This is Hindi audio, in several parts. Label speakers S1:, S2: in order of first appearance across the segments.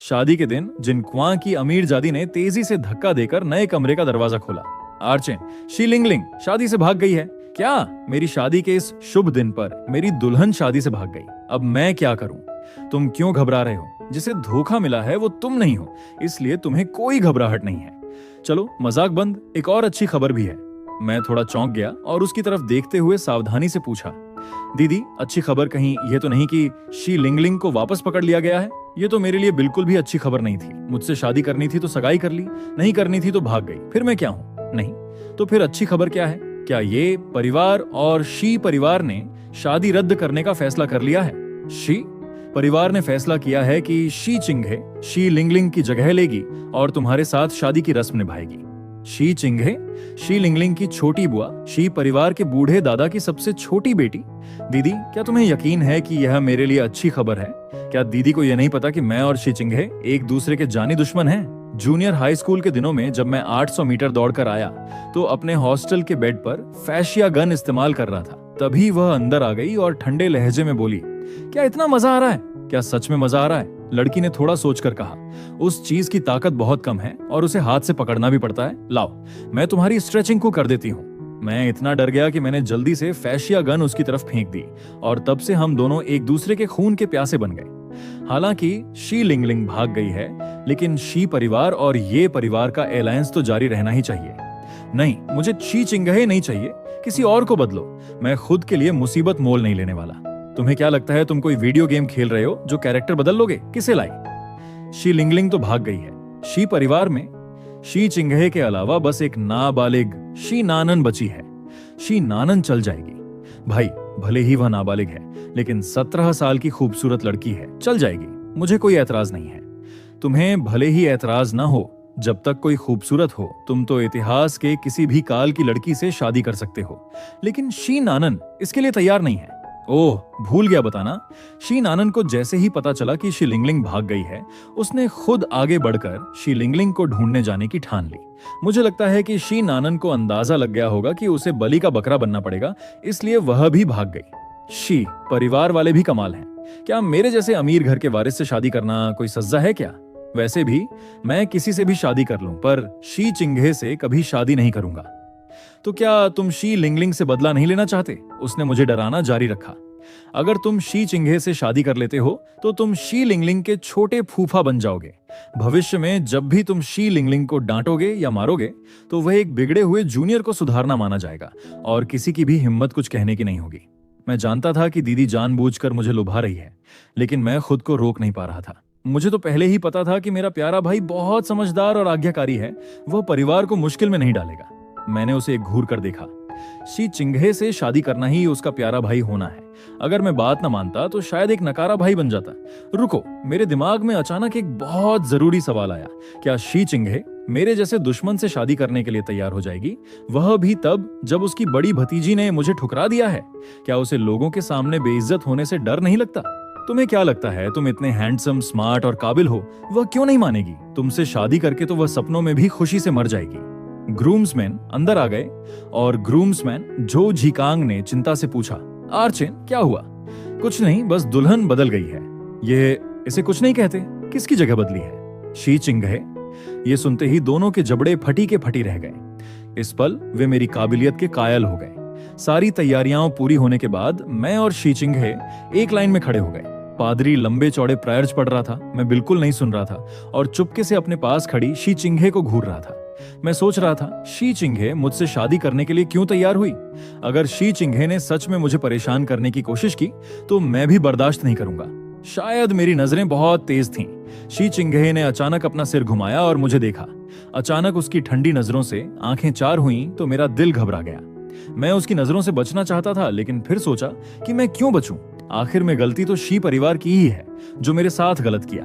S1: शादी के दिन जिनक्वा की अमीरजादी ने तेजी से धक्का देकर नए कमरे का दरवाजा खोला। आर्चेन, शी लिंगलिंग शादी से भाग गई है क्या? मेरी शादी के इस शुभ दिन पर मेरी दुल्हन शादी से भाग गई। अब मैं क्या करूं? तुम क्यों घबरा रहे हो? जिसे धोखा मिला है वो तुम नहीं हो, इसलिए तुम्हें कोई घबराहट नहीं है। चलो मजाक बंद, एक और अच्छी खबर भी है। मैं थोड़ा चौंक गया और उसकी तरफ देखते हुए सावधानी से पूछा, दीदी अच्छी खबर कहीं ये तो नहीं कि शी लिंगलिंग को वापस पकड़ लिया गया है? ये तो मेरे लिए बिल्कुल भी अच्छी खबर नहीं थी। मुझसे शादी करनी थी तो सगाई कर ली, नहीं करनी थी तो भाग गई, फिर मैं क्या हूँ? नहीं तो फिर अच्छी खबर क्या है? क्या ये परिवार और शी परिवार ने शादी रद्द करने का फैसला कर लिया है? शी परिवार ने फैसला किया है कि शी चिंघे शी लिंगलिंग की जगह लेगी और तुम्हारे साथ शादी की रस्म निभाएगी। शी चिंघे शी लिंगलिंग की छोटी बुआ, शी परिवार के बूढ़े दादा की सबसे छोटी बेटी। दीदी क्या तुम्हें यकीन है कि यह मेरे लिए अच्छी खबर है? क्या दीदी को यह नहीं पता कि मैं और शी चिंघे एक दूसरे के जानी दुश्मन हैं? जूनियर हाई स्कूल के दिनों में जब मैं 800 मीटर दौड़कर आया तो अपने हॉस्टल के बेड पर फैशिया गन इस्तेमाल कर रहा था। तभी वह अंदर आ गई और ठंडे लहजे में बोली, क्या इतना मजा आ रहा है? क्या सच में मजा आ रहा है? लड़की ने थोड़ा सोचकर कहा, उस चीज की ताकत बहुत कम है और उसे हाथ से पकड़ना भी पड़ता है। लाओ मैं तुम्हारी स्ट्रेचिंग को कर देती हूँ। मैं इतना डर गया कि मैंने जल्दी से फैशिया गन उसकी तरफ फेंक दी और तब से हम दोनों एक दूसरे के खून के प्यासे बन गए। हालांकि शी लिंगलिंग भाग गई है, लेकिन शी परिवार और ये परिवार का एलायंस तो जारी रहना ही चाहिए। नहीं, मुझे शी चिंघे नहीं चाहिए, किसी और को बदलो। मैं खुद के लिए मुसीबत मोल नहीं लेने वाला। तुम्हें क्या लगता है तुम कोई वीडियो गेम खेल रहे हो जो कैरेक्टर बदल लोगे? किसे लाई? शी लिंगलिंग तो भाग गई है। शी परिवार में शी चिंघे के अलावा बस एक नाबालिग शी नानन बची है। शी नानन चल जाएगी। भाई भले ही वह नाबालिग है, लेकिन 17 साल की खूबसूरत लड़की है, चल जाएगी। मुझे कोई ऐतराज नहीं है। तुम्हें भले ही ऐतराज ना हो, जब तक कोई खूबसूरत हो तुम तो इतिहास के किसी भी काल की लड़की से शादी कर सकते हो, लेकिन शी नानन इसके लिए तैयार नहीं है। ओह भूल गया बताना, शी नानन को जैसे ही पता चला कि शी लिंगलिंग भाग गई है, उसने खुद आगे बढ़कर शी लिंगलिंग को ढूंढने जाने की ठान ली। मुझे लगता है कि शी नानन को अंदाजा लग गया होगा कि उसे बलि का बकरा बनना पड़ेगा, इसलिए वह भी भाग गई। शी परिवार वाले भी कमाल हैं। क्या मेरे जैसे अमीर घर के वारिस से शादी करना कोई सज्जा है क्या? वैसे भी मैं किसी से भी शादी कर लूं, पर शी चिंघे से कभी शादी नहीं करूंगा। तो क्या तुम शी लिंगलिंग से बदला नहीं लेना चाहते? उसने मुझे डराना जारी रखा। अगर तुम शी चिंघे से शादी कर लेते हो तो तुम शी लिंगलिंग के छोटे फूफा बन जाओगे। भविष्य में जब भी तुम शी लिंगलिंग को डांटोगे या मारोगे तो वह एक बिगड़े हुए जूनियर को सुधारना माना जाएगा और किसी की भी हिम्मत कुछ कहने की नहीं होगी। मैं जानता था कि दीदी जानबूझकर मुझे लुभा रही है, लेकिन मैं खुद को रोक नहीं पा रहा था। मुझे तो पहले ही पता था कि मेरा प्यारा भाई बहुत समझदार और आज्ञाकारी है, वह परिवार को मुश्किल में नहीं डालेगा। मैंने उसे एक घूर कर देखा। शी चिंघे से शादी करना ही उसका प्यारा भाई होना है। अगर मैं बात न मानता तो शायद एक नकारा भाई बन जाता। रुको, मेरे दिमाग में अचानक एक बहुत जरूरी सवाल आया। क्या शी चिंघे मेरे जैसे दुश्मन से शादी करने के लिए तैयार हो जाएगी? वह भी तब जब उसकी बड़ी भतीजी ने मुझे ठुकरा दिया है। क्या उसे लोगों के सामने बेइज्जत होने से डर नहीं लगता? तुम्हें क्या लगता है, तुम इतने हैंडसम, स्मार्ट और काबिल हो, वह क्यों नहीं मानेगी? तुमसे शादी करके तो वह सपनों में भी खुशी से मर जाएगी। ग्रूम्समैन अंदर आ गए और ग्रूम्समैन जो झिकांग ने चिंता से पूछा, आर्चेन क्या हुआ? कुछ नहीं, बस दुल्हन बदल गई है। ये इसे कुछ नहीं कहते? किसकी जगह बदली है? शी चिंघे। ये सुनते ही दोनों के जबड़े फटी के फटी रह गए। इस पल वे मेरी काबिलियत के कायल हो गए। सारी तैयारियां पूरी होने के बाद मैं और शी चिंघे एक लाइन में खड़े हो गए। पादरी लंबे चौड़े प्रायर्स पढ़ रहा था, मैं बिल्कुल नहीं सुन रहा था और चुपके से अपने पास खड़ी शी चिंघे को घूर रहा था। मैं सोच रहा था, शी चिंघे मुझसे शादी करने के लिए क्यों तैयार हुई? अगर शी चिंघे ने सच में मुझे परेशान करने की कोशिश की तो मैं भी बर्दाश्त नहीं करूंगा। शायद मेरी नजरें बहुत तेज थीं। शी चिंघे ने अचानक अपना सिर घुमाया और मुझे देखा। अचानक उसकी ठंडी नजरों से आंखें चार हुईं तो मेरा दिल घबरा गया। मैं उसकी नजरों से बचना चाहता था, लेकिन फिर सोचा कि मैं क्यों बचूं? आखिर में गलती तो शी परिवार की ही है जो मेरे साथ गलत किया।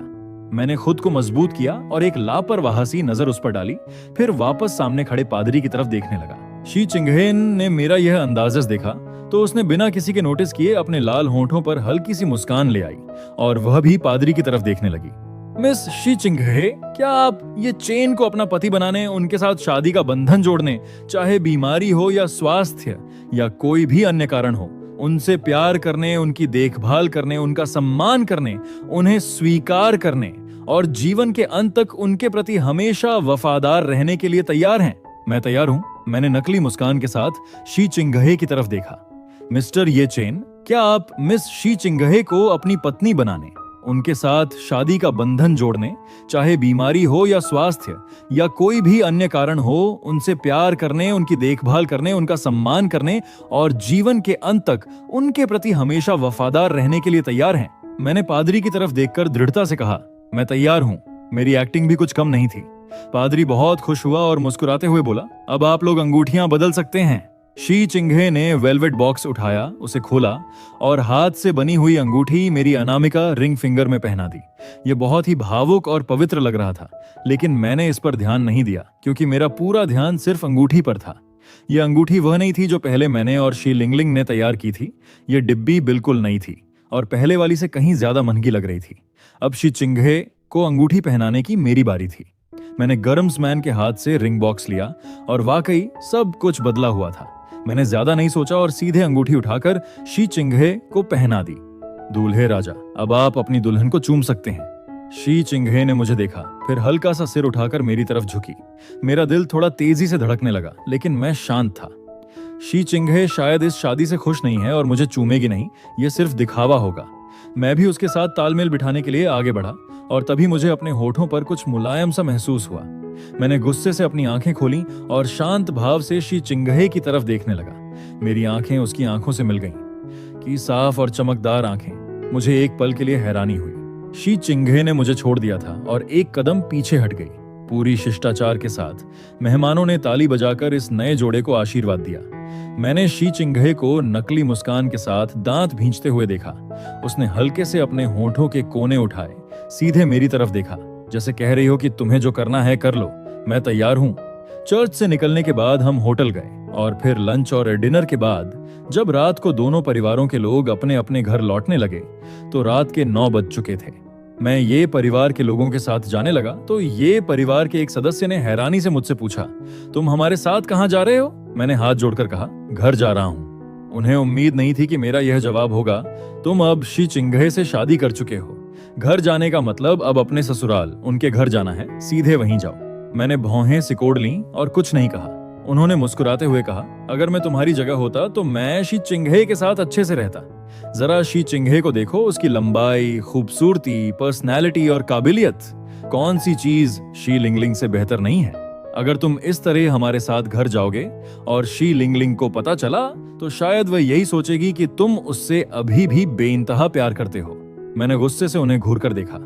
S1: मैंने खुद को मजबूत किया और एक लापरवाह सी नजर उस पर डाली, फिर वापस सामने खड़े पादरी की तरफ देखने लगा। शी चिंघे ने मेरा यह अंदाज़ देखा तो उसने बिना किसी के नोटिस किए अपने लाल होंठों पर हल्की सी मुस्कान ले आई और वह भी पादरी की तरफ देखने लगी। मिस शी चिंघे, क्या आप ये चेन को अपना पति बनाने, उनके साथ शादी का बंधन जोड़ने, चाहे बीमारी हो या स्वास्थ्य या कोई भी अन्य कारण हो, उनसे प्यार करने, उनकी देखभाल करने, उनका सम्मान करने, उन्हें स्वीकार करने और जीवन के अंत तक उनके प्रति हमेशा वफादार रहने के लिए तैयार हैं। मैं तैयार हूं। मैंने नकली मुस्कान के साथ शी चिंगहे की तरफ देखा। मिस्टर ये चेन, क्या आप मिस शी चिंगहे को अपनी पत्नी बनाने, उनके साथ शादी का बंधन जोड़ने, चाहे बीमारी हो या स्वास्थ्य या कोई भी अन्य कारण हो, उनसे प्यार करने, उनकी देखभाल करने, उनका सम्मान करने और जीवन के अंत तक उनके प्रति हमेशा वफादार रहने के लिए तैयार हैं? मैंने पादरी की तरफ देखकर दृढ़ता से कहा, मैं तैयार हूं। मेरी एक्टिंग भी कुछ कम नहीं थी। पादरी बहुत खुश हुआ और मुस्कुराते हुए बोला, अब आप लोग अंगूठियां बदल सकते हैं। शी चिंगहे ने वेलवेट बॉक्स उठाया, उसे खोला और हाथ से बनी हुई अंगूठी मेरी अनामिका रिंग फिंगर में पहना दी। ये बहुत ही भावुक और पवित्र लग रहा था, लेकिन मैंने इस पर ध्यान नहीं दिया क्योंकि मेरा पूरा ध्यान सिर्फ अंगूठी पर था। यह अंगूठी वह नहीं थी जो पहले मैंने और शी लिंगलिंग ने तैयार की थी। यह डिब्बी बिल्कुल नई थी और पहले वाली से कहीं ज्यादा महंगी लग रही थी। अब शी चिंगहे को अंगूठी पहनाने की मेरी बारी थी। मैंने गर्म्समैन के हाथ से रिंग बॉक्स लिया और वाकई सब कुछ बदला हुआ था। मैंने ज्यादा नहीं सोचा और सीधे अंगूठी उठाकर शी चिंगहे को पहना दी। दूल्हे राजा, अब आप अपनी दुल्हन को चूम सकते हैं। शी चिंगहे ने मुझे देखा, फिर हल्का सा सिर उठाकर मेरी तरफ झुकी। मेरा दिल थोड़ा तेजी से धड़कने लगा, लेकिन मैं शांत था। शी चिंगहे शायद इस शादी से खुश नहीं है और मुझे चूमेगी नहीं, यह सिर्फ दिखावा होगा। मैं भी उसके साथ तालमेल बिठाने के लिए आगे बढ़ा और तभी मुझे अपने होठों पर कुछ मुलायम सा महसूस हुआ। मैंने गुस्से से अपनी आंखें खोली और शांत भाव से शी चिंगहे की तरफ देखने लगा। मेरी आंखें उसकी आंखों से मिल गईं कि साफ और चमकदार आंखें। मुझे एक पल के लिए हैरानी हुई। शी चिंगहे ने मुझे छोड़ दिया था और एक कदम पीछे हट गई। पूरी शिष्टाचार के साथ मेहमानों ने ताली बजाकर इस नए जोड़े को आशीर्वाद दिया। मैंने शी चिंगहे को नकली मुस्कान के साथ दांत भींचते हुए देखा। उसने हल्के से अपने होठों के कोने उठाए, सीधे मेरी तरफ देखा, जैसे कह रही हो कि तुम्हें जो करना है कर लो, मैं तैयार हूं। चर्च से निकलने के बाद हम होटल गए और फिर लंच और डिनर के बाद जब रात को दोनों परिवारों के लोग अपने अपने घर लौटने लगे तो रात के 9 बज चुके थे। मैं ये परिवार के लोगों के साथ जाने लगा तो ये परिवार के एक सदस्य ने हैरानी से मुझसे पूछा, तुम हमारे साथ कहाँ जा रहे हो? मैंने हाथ जोड़कर कहा, घर जा रहा हूँ। उन्हें उम्मीद नहीं थी कि मेरा यह जवाब होगा, तुम अब शी चिंगहे से शादी कर चुके हो। घर जाने का मतलब अब अपने ससुराल, उनके घर जाना है, सीधे वहीं जाओ। मैंने भौहें सिकोड़ लीं और कुछ नहीं कहा। उन्होंने मुस्कुराते हुए कहा, अगर मैं तुम्हारी जगह होता तो मैं शी चिंगहे के साथ अच्छे से रहता। जरा शी चिंगहे को देखो, उसकी लंबाई, खूबसूरती, पर्सनैलिटी और काबिलियत। कौन सी चीज शी लिंगलिंग से बेहतर नहीं है? अगर तुम इस तरह हमारे साथ घर जाओगे और शी लिंगलिंग को पता चला तो शायद वह यही सोचेगी कि तुम उससे अभी भी बेइंतहा प्यार करते हो। मैंने गुस्से से उन्हें घूरकर देखा।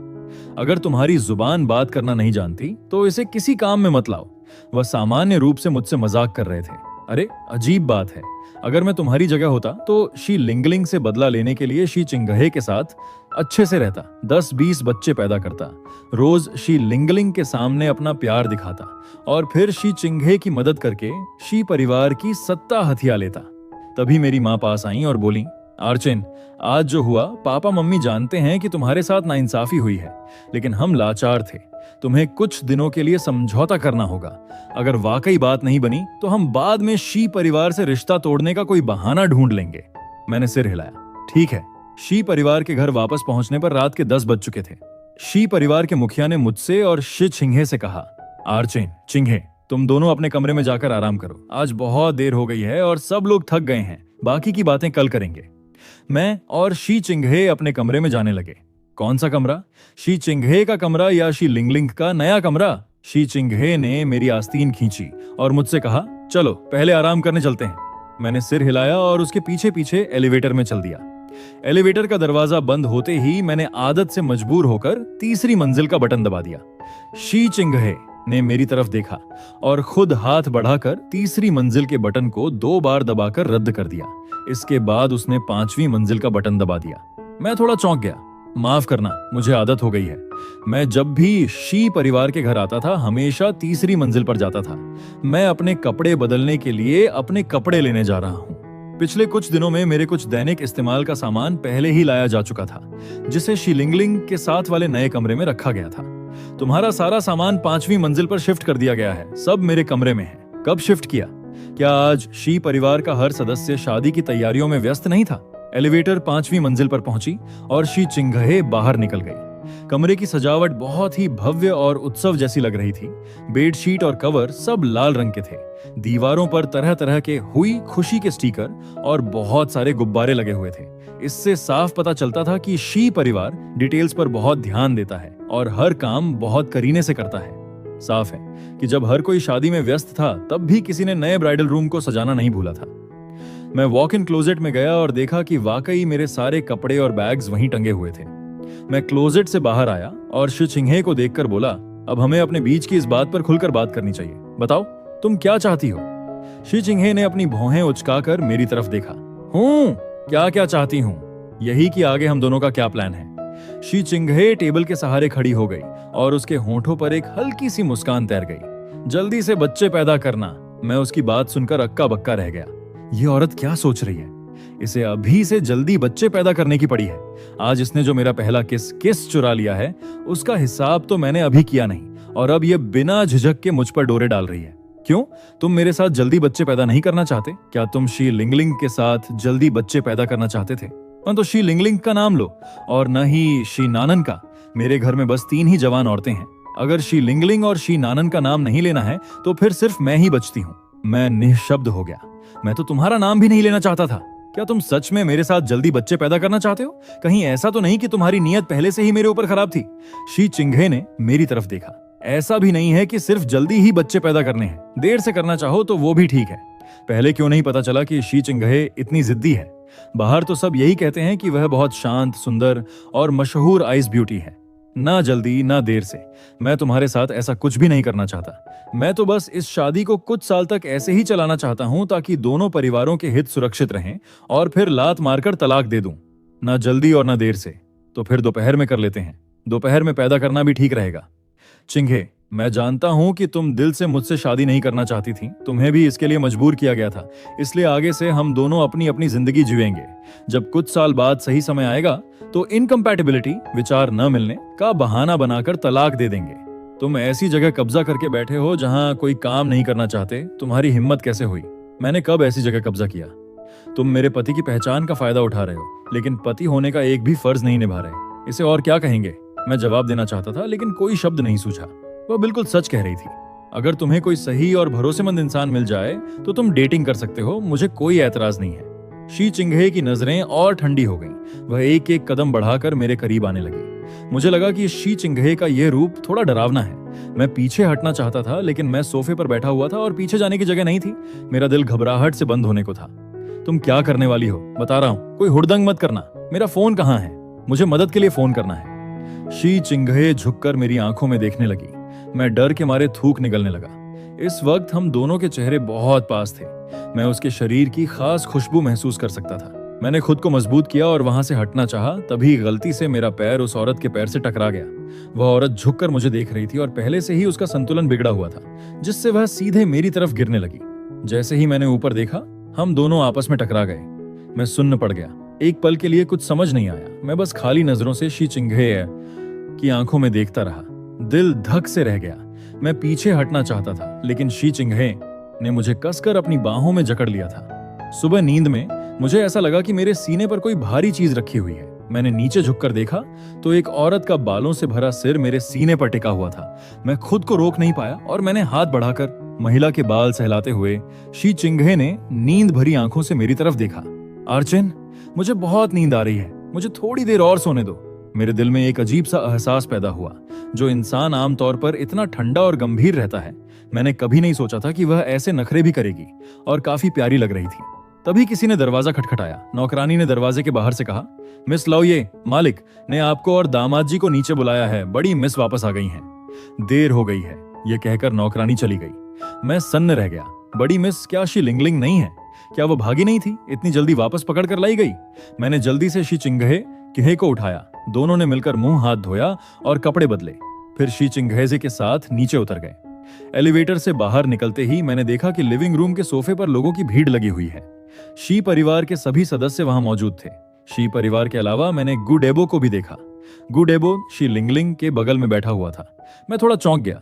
S1: अगर तुम्हारी जुबान बात करना नहीं जानती तो इसे किसी काम में मत लाओ। वह सामान्य रूप से मुझसे मजाक कर रहे थे। अरे अजीब बात है, अगर मैं तुम्हारी जगह होता तो शी लिंगलिंग से बदला लेने के लिए शी चिंगहे के साथ अच्छे से रहता, 10-20 बच्चे पैदा करता, रोज शी लिंगलिंग के सामने अपना प्यार दिखाता और फिर शी चिंगहे की मदद करके शी परिवार की सत्ता हथिया लेता। तभी मेरी माँ पास आई और बोली, आर्चेन, आज जो हुआ पापा मम्मी जानते हैं कि तुम्हारे साथ नाइंसाफी हुई है, लेकिन हम लाचार थे। तुम्हें कुछ दिनों के लिए समझौता करना होगा। अगर वाकई बात नहीं बनी तो हम बाद में शी परिवार से रिश्ता तोड़ने का कोई बहाना ढूंढ लेंगे। मैंने सिर हिलाया। ठीक है। शी परिवार के घर वापस पहुंचने पर रात के 10 बज चुके थे। शी परिवार के मुखिया ने मुझसे और शी चिंगहे से कहा, आर्चेन, चिंगहे, तुम दोनों अपने कमरे में जाकर आराम करो। आज बहुत देर हो गई है और सब लोग थक गए हैं। बाकी की बातें कल करेंगे। मैं और शी चिंगहे अपने कमरे में जाने लगे। कौन सा कमरा? शी चिंगहे का कमरा या शी लिंगलिंग का नया कमरा? शी चिंगहे ने मेरी आस्तीन खींची और मुझसे कहा, चलो पहले आराम करने चलते हैं। मैंने सिर हिलाया और उसके पीछे पीछे एलिवेटर में चल दिया। एलिवेटर का दरवाजा बंद होते ही मैंने आदत से मजबूर होकर तीसरी मंजिल का बटन दबा दिया। शी चिंगहे ने मेरी तरफ देखा और खुद हाथ बढ़ाकर तीसरी मंजिल के बटन को 2 बार दबाकर रद्द कर दिया। इसके बाद उसने 5वीं मंजिल का बटन दबा दिया। मैं थोड़ा चौंक गया। माफ करना, मुझे आदत हो गई है। मैं जब भी शी परिवार के घर आता था हमेशा तीसरी मंजिल पर जाता था। मैं अपने कपड़े बदलने के लिए अपने कपड़े लेने जा रहा हूँ। पिछले कुछ दिनों में मेरे कुछ दैनिक इस्तेमाल का सामान पहले ही लाया जा चुका था, जिसे शी लिंगलिंग के साथ वाले नए कमरे में रखा गया था। तुम्हारा सारा सामान 5वीं मंजिल पर शिफ्ट कर दिया गया है। सब मेरे कमरे में है। कब शिफ्ट किया? क्या आज शी परिवार का हर सदस्य शादी की तैयारियों में व्यस्त नहीं था? एलिवेटर 5वीं मंजिल पर पहुंची और शी चिंगहे बाहर निकल गई। कमरे की सजावट बहुत ही भव्य और उत्सव जैसी लग रही थी। बेडशीट और कवर सब लाल रंग के थे। दीवारों पर तरह तरह के हुई खुशी के स्टिकर और बहुत सारे गुब्बारे लगे हुए थे। इससे साफ पता चलता था कि शी परिवार डिटेल्स पर बहुत ध्यान देता है और हर काम बहुत करीने से करता है। साफ है कि जब हर कोई शादी में व्यस्त था, तब भी किसी ने नए ब्राइडल रूम को सजाना नहीं भूला था। मैं वॉक इन क्लोजेट में गया और देखा कि वाकई मेरे सारे कपड़े और बैग्स वहीं टंगे हुए थे। मैं क्लोजेट से बाहर आया और शि चिंगहे को देखकर बोला, अब हमें अपने बीच की इस बात पर खुलकर बात करनी चाहिए। बताओ, तुम क्या चाहती हो? शि चिंगहे ने अपनी भौहें उचकाकर मेरी तरफ देखा। क्या क्या चाहती हूँ? यही कि आगे हम दोनों का क्या प्लान है। शि चिंगहे टेबल के सहारे खड़ी हो गई और उसके होंठों पर एक हल्की सी मुस्कान तैर गई। जल्दी से बच्चे पैदा करना। मैं उसकी बात सुनकर अक्का बक्का रह गया। ये औरत क्या सोच रही है? इसे अभी से जल्दी बच्चे पैदा करने की पड़ी है। आज इसने जो मेरा पहला किस चुरा लिया है, उसका हिसाब तो मैंने अभी किया नहीं, और अब ये बिना झिझक के मुझ पर डोरे डाल रही है। क्यों? तुम मेरे साथ जल्दी बच्चे पैदा नहीं करना चाहते? क्या तुम शी लिंगलिंग के साथ जल्दी बच्चे पैदा करना चाहते थे? तो शी लिंगलिंग का नाम लो और न ही शी नानन का। मेरे घर में बस 3 ही जवान औरतें हैं। अगर शी लिंगलिंग और शी नानन का नाम नहीं लेना है तो फिर सिर्फ मैं ही बचती हूँ। मैं निःशब्द हो गया। मैं तो तुम्हारा नाम भी नहीं लेना चाहता था। क्या तुम सच में मेरे साथ जल्दी बच्चे पैदा करना चाहते हो? कहीं ऐसा तो नहीं कि तुम्हारी नीयत पहले से ही मेरे ऊपर खराब थी? शी चिंगहे ने मेरी तरफ देखा। ऐसा भी नहीं है कि सिर्फ जल्दी ही बच्चे पैदा करने हैं। देर से करना चाहो तो वो भी ठीक है। पहले क्यों नहीं पता चला कि शी चिंगहे इतनी जिद्दी है? बाहर तो सब यही कहते हैं कि वह बहुत शांत, सुंदर और मशहूर आइस ब्यूटी है। ना जल्दी ना देर से। मैं तुम्हारे साथ ऐसा कुछ भी नहीं करना चाहता। मैं तो बस इस शादी को कुछ साल तक ऐसे ही चलाना चाहता हूं ताकि दोनों परिवारों के हित सुरक्षित रहें, और फिर लात मारकर तलाक दे दूं। ना जल्दी और ना देर से। तो फिर दोपहर में कर लेते हैं। दोपहर में पैदा करना भी ठीक रहेगा। चिंगहे, मैं जानता हूं कि तुम दिल से मुझसे शादी नहीं करना चाहती थी। तुम्हें भी इसके लिए मजबूर किया गया था। इसलिए आगे से हम दोनों अपनी अपनी जिंदगी जिएंगे। जब कुछ साल बाद सही समय आएगा तो इनकम्पैटिबिलिटी, विचार न मिलने का बहाना बनाकर तलाक दे देंगे। तुम ऐसी जगह कब्जा करके बैठे हो जहां कोई काम नहीं करना चाहते। तुम्हारी हिम्मत कैसे हुई? मैंने कब ऐसी जगह कब्जा किया? तुम मेरे पति की पहचान का फायदा उठा रहे हो, लेकिन पति होने का एक भी फर्ज नहीं निभा रहे। इसे और क्या कहेंगे? मैं जवाब देना चाहता था, लेकिन कोई शब्द नहीं सूझा। वह बिल्कुल सच कह रही थी। अगर तुम्हें कोई सही और भरोसेमंद इंसान मिल जाए तो तुम डेटिंग कर सकते हो। मुझे कोई ऐतराज नहीं है। शी चिंगहे की नजरें और ठंडी हो गईं। वह एक एक कदम बढ़ाकर मेरे करीब आने लगी। मुझे लगा कि शी चिंगहे का यह रूप थोड़ा डरावना है। मैं पीछे हटना चाहता था, लेकिन मैं सोफे पर बैठा हुआ था और पीछे जाने की जगह नहीं थी। मेरा दिल घबराहट से बंद होने को था। तुम क्या करने वाली हो? बता रहा हूं, कोई हुड़दंग मत करना। मेरा फोन कहाँ है? मुझे मदद के लिए फोन करना है। शी चिंगहे झुककर मेरी आंखों में देखने लगी। मैं डर के मारे थूक निकलने लगा। इस वक्त हम दोनों के चेहरे बहुत पास थे। मैं उसके शरीर की खास खुशबू महसूस कर सकता था। मैंने खुद को मजबूत किया और वहां से हटना चाहा, तभी गलती से मेरा पैर उस औरत के पैर से टकरा गया। वह औरत झुककर मुझे देख रही थी और पहले से ही उसका संतुलन बिगड़ा हुआ था, जिससे वह सीधे मेरी तरफ गिरने लगी। जैसे ही मैंने ऊपर देखा, हम दोनों आपस में टकरा गए। मैं सुन्न पड़ गया। एक पल के लिए कुछ समझ नहीं आया। मैं बस खाली नजरों से शी चिंगहे की आंखों में देखता रहा। दिल धक से रह गया। मैं पीछे हटना चाहता था, लेकिन शी चिंगहे ने मुझे कसकर अपनी बाहों में जकड़ लिया था। सुबह नींद में मुझे ऐसा लगा कि मेरे सीने पर कोई भारी चीज रखी हुई है। मैंने नीचे झुककर देखा तो एक औरत का बालों से भरा सिर मेरे सीने पर टिका हुआ था। मैं खुद को रोक नहीं पाया और मैंने हाथ बढ़ाकर महिला के बाल सहलाते हुए शी चिंगहे ने नींद भरी आंखों से मेरी तरफ देखा। आर्चन, मुझे बहुत नींद आ रही है। मुझे थोड़ी देर और सोने दो। मेरे दिल में एक अजीब सा एहसास पैदा हुआ। जो इंसान आमतौर पर इतना ठंडा और गंभीर रहता है, मैंने कभी नहीं सोचा था कि वह ऐसे नखरे भी करेगी, और काफी प्यारी लग रही थी। तभी किसी ने दरवाजा खटखटाया। नौकरानी ने दरवाजे के बाहर से कहा, मिस लौये, मालिक ने आपको और दामाद जी को नीचे बुलाया है। बड़ी मिस वापस आ गई हैं। देर हो गई है, यह कहकर नौकरानी चली गई। मैं सन्न रह गया। बड़ी मिस क्या शी लिंगलिंग नहीं है? क्या वो भागी नहीं थी? इतनी जल्दी वापस पकड़ कर लाई गई? मैंने जल्दी से शी चिंगहे को उठाया। दोनों ने मिलकर मुंह हाथ धोया और कपड़े बदले। फिर शी चिंगहे के साथ नीचे उतर गए। एलिवेटर से बाहर निकलते ही मैंने देखा कि लिविंग रूम के सोफे पर लोगों की भीड़ लगी हुई है। शी परिवार के सभी सदस्य वहां मौजूद थे। शी परिवार के अलावा मैंने गुडेबो को भी देखा। गुडेबो शी लिंगलिंग के बगल में बैठा हुआ था। मैं थोड़ा चौंक गया।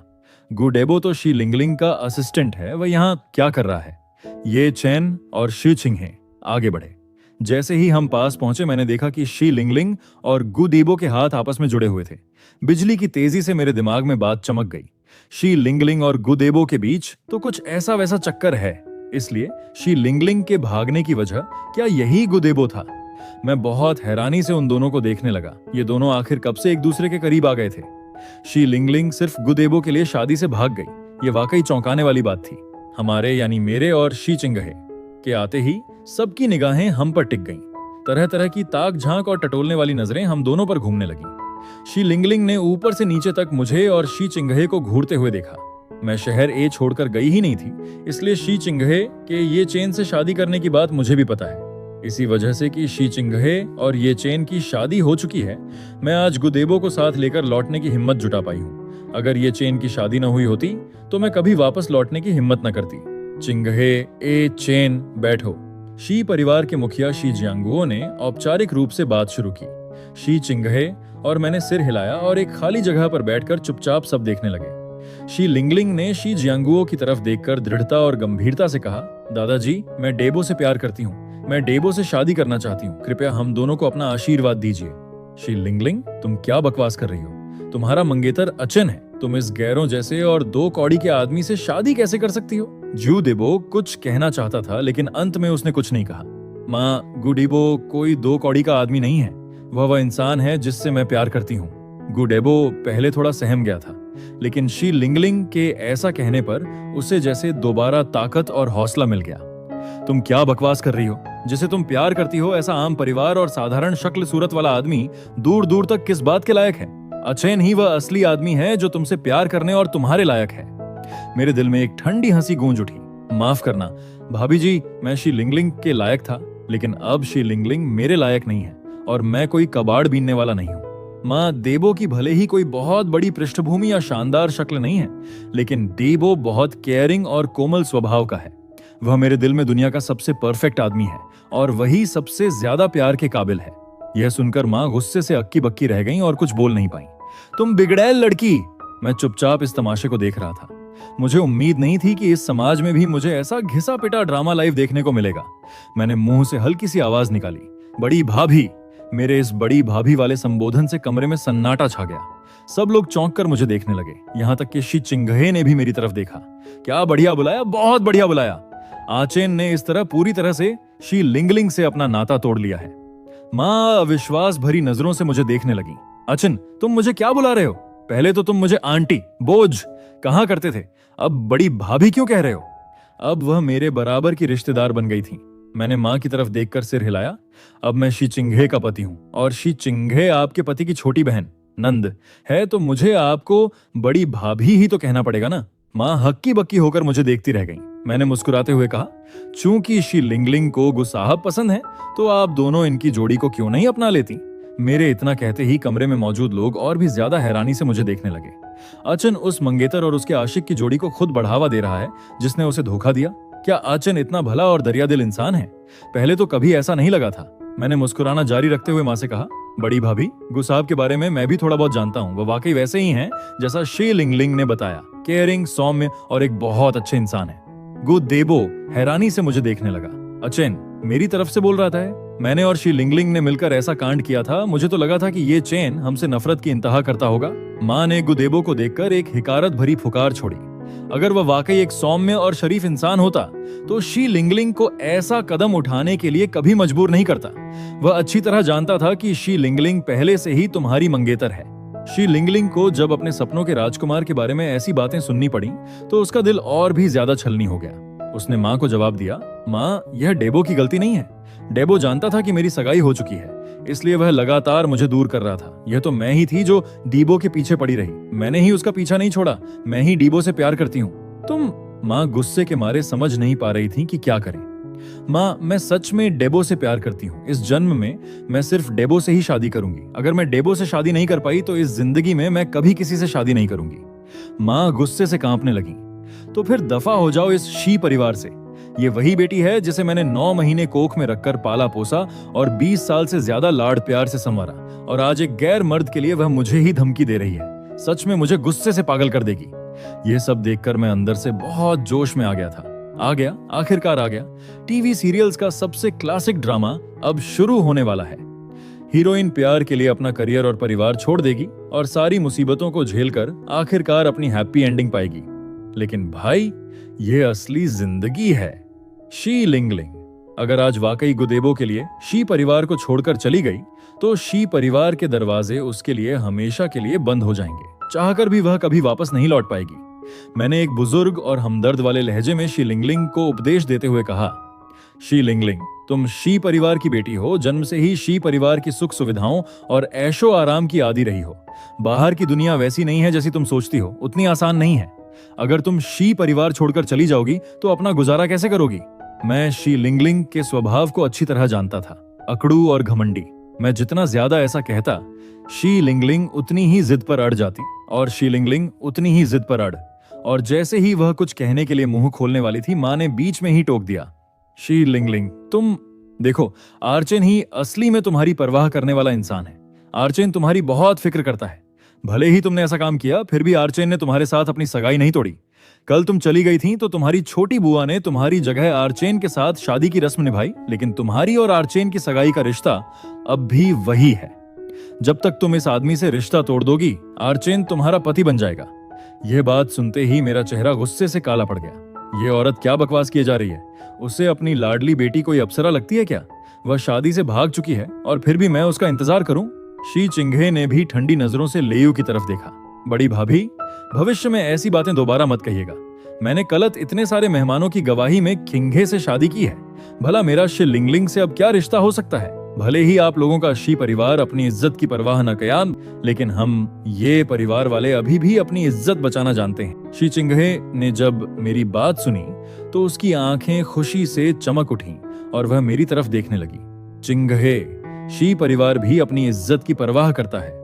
S1: गुडेबो तो शी लिंगलिंग का असिस्टेंट है। वह यहाँ क्या कर रहा है? ये चैन और शी चिंगहे आगे बढ़े। जैसे ही हम पास पहुंचे मैंने देखा कि शी लिंगलिंग और गुदीबो के हाथ आपस में जुड़े हुए थे। बिजली की तेजी से मेरे दिमाग में बात चमक गई। शी लिंगलिंग और गुदेबो के बीच तो कुछ ऐसा वैसा चक्कर है, इसलिए शी लिंगलिंग के भागने की वजह क्या यही गुदेबो था? मैं बहुत हैरानी से उन दोनों को देखने लगा। ये दोनों आखिर कब से एक दूसरे के करीब आ गए थे? शी लिंगलिंग सिर्फ गुदेबो के लिए शादी से भाग गई, ये वाकई चौंकाने वाली बात थी। हमारे यानी मेरे और शी चिंगहे के आते ही सबकी निगाहें हम पर टिक गईं। तरह तरह की ताक झांक और टटोलने वाली नजरें हम दोनों पर घूमने लगी। शी लिंगलिंग ने ऊपर से नीचे तक मुझे और शी चिंगहे को घूरते हुए देखा। मैं शहर ए छोड़कर गई ही नहीं थी, इसलिए शी चिंगहे के ये चेन से शादी करने की बात मुझे भी पता है। इसी वजह से कि शी चिंगहे और ये चेन की शादी हो चुकी है, मैं आज गुदेबो को साथ लेकर लौटने की हिम्मत जुटा पाई हूँ। अगर ये चेन की शादी न हुई होती तो मैं कभी वापस लौटने की हिम्मत न करती। चिंगहे ए चेन बैठो। शी परिवार के मुखिया शी जियांगुओ ने औपचारिक रूप से बात शुरू की। शी चिंगहे और मैंने सिर हिलाया और एक खाली जगह पर बैठकर चुपचाप सब देखने लगे। शी लिंगलिंग ने शी जियांगुओ की तरफ देखकर दृढ़ता और गंभीरता से कहा, दादाजी, मैं डेबो से प्यार करती हूँ। मैं डेबो से शादी करना चाहती हूँ। कृपया हम दोनों को अपना आशीर्वाद दीजिए। शी लिंगलिंग, तुम क्या बकवास कर रही हो? तुम्हारा मंगेतर अचन है। तुम इस गैरों जैसे और 2 कौड़ी के आदमी से शादी कैसे कर सकती हो? जू देबो कुछ कहना चाहता था, लेकिन अंत में उसने कुछ नहीं कहा। माँ, गुडीबो कोई 2 कौड़ी का आदमी नहीं है। वह इंसान है जिससे मैं प्यार करती हूँ। गुडेबो पहले थोड़ा सहम गया था, लेकिन शी लिंगलिंग के ऐसा कहने पर उसे जैसे दोबारा ताकत और हौसला मिल गया। तुम क्या बकवास कर रही हो? जिसे तुम प्यार करती हो ऐसा आम परिवार और साधारण शक्ल सूरत वाला आदमी दूर दूर तक किस बात के लायक है? अचेन ही वह असली आदमी है जो तुमसे प्यार करने और तुम्हारे लायक है। मेरे दिल में एक ठंडी हंसी गूंज उठी। माफ करना भाभी जी, मैं शी लिंगलिंग के लायक था, लेकिन अब शी लिंगलिंग मेरे लायक नहीं है और मैं कोई कबाड़ बीनने वाला नहीं हूँ। माँ, देबो की भले ही कोई बहुत बड़ी पृष्ठभूमि या शानदार शक्ल नहीं है, लेकिन देबो बहुत केयरिंग और कोमल स्वभाव का है। वह मेरे दिल में दुनिया का सबसे परफेक्ट आदमी है और वही सबसे ज्यादा प्यार के काबिल है। यह सुनकर माँ गुस्से से अक्की बक्की रह गईं और कुछ बोल नहीं पाई। तुम बिगड़ैल लड़की! मैं चुपचाप इस तमाशे को देख रहा था। मुझे उम्मीद नहीं थी कि इस समाज में भी मुझे ऐसा घिसा पिटा ड्रामा लाइव देखने को मिलेगा। मैंने मुंह से हल्की सी आवाज निकाली, बड़ी भाभी। मेरे इस बड़ी भाभी वाले संबोधन से कमरे में सन्नाटा छा गया। सब लोग चौंक कर मुझे देखने लगे, यहाँ तक कि शी चिंगहे ने भी मेरी तरफ देखा। क्या बढ़िया बुलाया, बहुत बढ़िया बुलाया। आचेन ने इस तरह पूरी तरह से शी लिंगलिंग से अपना नाता तोड़ लिया है। माँ अविश्वास भरी नजरों से मुझे देखने लगी। अचन, तुम मुझे क्या बुला रहे हो? पहले तो तुम मुझे आंटी, बोझ कहा करते थे, अब बड़ी भाभी क्यों कह रहे हो? अब वह मेरे बराबर की रिश्तेदार बन गई थी। मैंने माँ की तरफ देखकर सिर हिलाया। अब मैं शी चिंगहे का पति हूँ और शी चिंगहे आपके पति की छोटी बहन नंद है, तो मुझे आपको बड़ी भाभी ही तो कहना पड़ेगा ना। माँ हक्की बक्की होकर मुझे देखती रह गई। मैंने मुस्कुराते हुए कहा, चूंकि शी लिंगलिंग को गुसाहब पसंद है, तो आप दोनों इनकी जोड़ी को क्यों नहीं अपना लेती? मेरे इतना कहते ही कमरे में मौजूद लोग और भी ज्यादा हैरानी से मुझे देखने लगे। अचन उस मंगेतर और उसके आशिक की जोड़ी को खुद बढ़ावा दे रहा है जिसने उसे धोखा दिया। क्या अचन इतना भला और दरियादिल इंसान है? पहले तो कभी ऐसा नहीं लगा था। मैंने मुस्कुराना जारी रखते हुए माँ से कहा, बड़ी भाभी, गुसाहब के बारे में मैं भी थोड़ा बहुत जानता हूँ। वह वाकई वैसे ही हैं जैसा शी लिंगलिंग ने बताया, केयरिंग, सौम्य और एक बहुत अच्छे इंसान है। गु देबो हैरानी से मुझे देखने लगा। अचेन मेरी तरफ से बोल रहा था। मैंने और शी लिंगलिंग ने मिलकर ऐसा कांड किया था, मुझे तो लगा था कि ये चेन हमसे नफरत की इंतहा करता होगा। माँ ने गुदेबो को देखकर एक हिकारत भरी फुकार छोड़ी। अगर वह वाकई एक सौम्य और शरीफ इंसान होता तो शी लिंगलिंग को ऐसा कदम उठाने के लिए कभी मजबूर नहीं करता। वह अच्छी तरह जानता था कि शी लिंगलिंग पहले से ही तुम्हारी मंगेतर है। शी लिंगलिंग को जब अपने सपनों के राजकुमार के बारे में ऐसी बातें सुननी पड़ी तो उसका दिल और भी ज्यादा छलनी हो गया। उसने माँ को जवाब दिया, माँ, यह डेबो की गलती नहीं है। डेबो जानता था कि मेरी सगाई हो चुकी है, इसलिए वह लगातार मुझे दूर कर रहा था। यह तो मैं ही थी जो डीबो के पीछे पड़ी रही। मैंने ही उसका पीछा नहीं छोड़ा। मैं ही डीबो से प्यार करती हूँ। तुम? माँ गुस्से के मारे समझ नहीं पा रही थी कि क्या करें। माँ, मैं सच में डेबो से प्यार करती हूँ। इस जन्म में मैं सिर्फ डेबो से ही शादी करूंगी। अगर मैं डेबो से शादी नहीं कर पाई तो इस जिंदगी में मैं कभी किसी से शादी नहीं करूंगी। माँ गुस्से से कांपने लगी। तो फिर दफा हो जाओ इस शी परिवार से। ये वही बेटी है जिसे मैंने 9 महीने कोख में रखकर पाला पोसा और 20 साल से ज्यादा लाड प्यार से संवारा, और आज एक गैर मर्द के लिए वह मुझे ही धमकी दे रही है। सच में मुझे गुस्से से पागल कर देगी। यह सब देखकर मैं अंदर से बहुत जोश में आ गया था। आ गया, आखिरकार आ गया। टीवी सीरियल्स का सबसे क्लासिक ड्रामा अब शुरू होने वाला है। हीरोइन प्यार के लिए अपना करियर और परिवार छोड़ देगी और सारी मुसीबतों को झेलकर आखिरकार अपनी हैप्पी एंडिंग पाएगी। लेकिन भाई, ये असली जिंदगी है। शी लिंगलिंग अगर आज वाकई गुदेबो के लिए शी परिवार को छोड़कर चली गई तो शी परिवार के दरवाजे उसके लिए हमेशा के लिए बंद हो जाएंगे। चाहकर भी वह कभी वापस नहीं लौट पाएगी। मैंने एक बुजुर्ग और हमदर्द वाले लहजे में शी लिंगलिंग को उपदेश देते हुए कहा, शी लिंगलिंग, तुम शी परिवार की बेटी हो, जन्म से ही शी परिवार की सुख सुविधाओं और ऐशो आराम की आदी रही हो। बाहर की दुनिया वैसी नहीं है जैसी तुम सोचती हो, उतनी आसान नहीं है। अगर तुम शी परिवार छोड़कर चली जाओगी तो अपना गुजारा कैसे करोगी? मैं शी लिंगलिंग के स्वभाव को अच्छी तरह जानता था, अकड़ू और घमंडी। मैं जितना ज्यादा ऐसा कहता, शी लिंगलिंग उतनी ही जिद पर अड़ जाती और शी लिंगलिंग उतनी ही जिद पर अड़। और जैसे ही वह कुछ कहने के लिए मुंह खोलने वाली थी, माँ ने बीच में ही टोक दिया, शी लिंगलिंग, तुम देखो, आर्चेन ही असली में तुम्हारी परवाह करने वाला इंसान है। आर्चेन तुम्हारी बहुत फिक्र करता है। भले ही तुमने ऐसा काम किया, फिर भी आर्चेन ने तुम्हारे साथ अपनी सगाई नहीं तोड़ी। कल तुम चली गई थी तो तुम्हारी छोटी बुआ ने तुम्हारी जगह आर्चेन के साथ शादी की रस्म निभाई, लेकिन तुम्हारी और आर्चेन की सगाई का रिश्ता अब भी वही है। जब तक तुम इस आदमी से रिश्ता तोड़ दोगी, आर्चेन तुम्हारा पति बन जाएगा। यह बात सुनते ही मेरा चेहरा गुस्से से काला पड़ गया। ये औरत क्या बकवास किए जा रही है? उसे अपनी लाडली बेटी कोई अप्सरा लगती है क्या? वह शादी से भाग चुकी है और फिर भी मैं उसका इंतजार करूं? शी चिंघे ने भी ठंडी नजरों से लेयू की तरफ देखा। बड़ी भाभी, भविष्य में ऐसी बातें दोबारा मत कहिएगा। मैंने कलत इतने सारे मेहमानों की गवाही में खिंघे से शादी की है। भला मेरा शी लिंगलिंग से अब क्या रिश्ता हो सकता है? भले ही आप लोगों का शी परिवार अपनी इज्जत की परवाह न किया, लेकिन हम ये परिवार वाले अभी भी अपनी इज्जत बचाना जानते हैं। शी चिंघे ने जब मेरी बात सुनी तो उसकी आंखें खुशी से चमक उठीं और वह मेरी तरफ देखने लगी। चिंघे, शी परिवार भी अपनी इज्जत की परवाह करता है।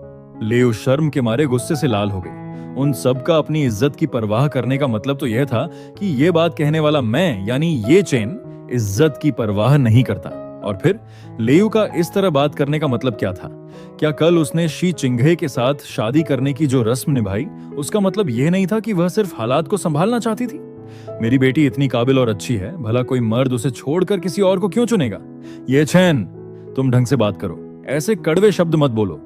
S1: लेओ शर्म के मारे गुस्से से लाल हो गई। उन सब का अपनी इज्जत की परवाह करने का मतलब तो यह था कि ये बात कहने वाला मैं, यानी ये चेन, इज्जत की परवाह नहीं करता। और फिर लेयू का इस तरह बात करने का मतलब क्या था? क्या कल उसने शी चिंघे के साथ शादी करने की जो रस्म निभाई, उसका मतलब यह नहीं था कि वह सिर्फ हालात को संभालना चाहती थी? मेरी बेटी इतनी काबिल और अच्छी है, भला कोई मर्द उसे छोड़कर किसी और को क्यों चुनेगा? ये चैन, तुम ढंग से बात करो, ऐसे कड़वे शब्द मत बोलो।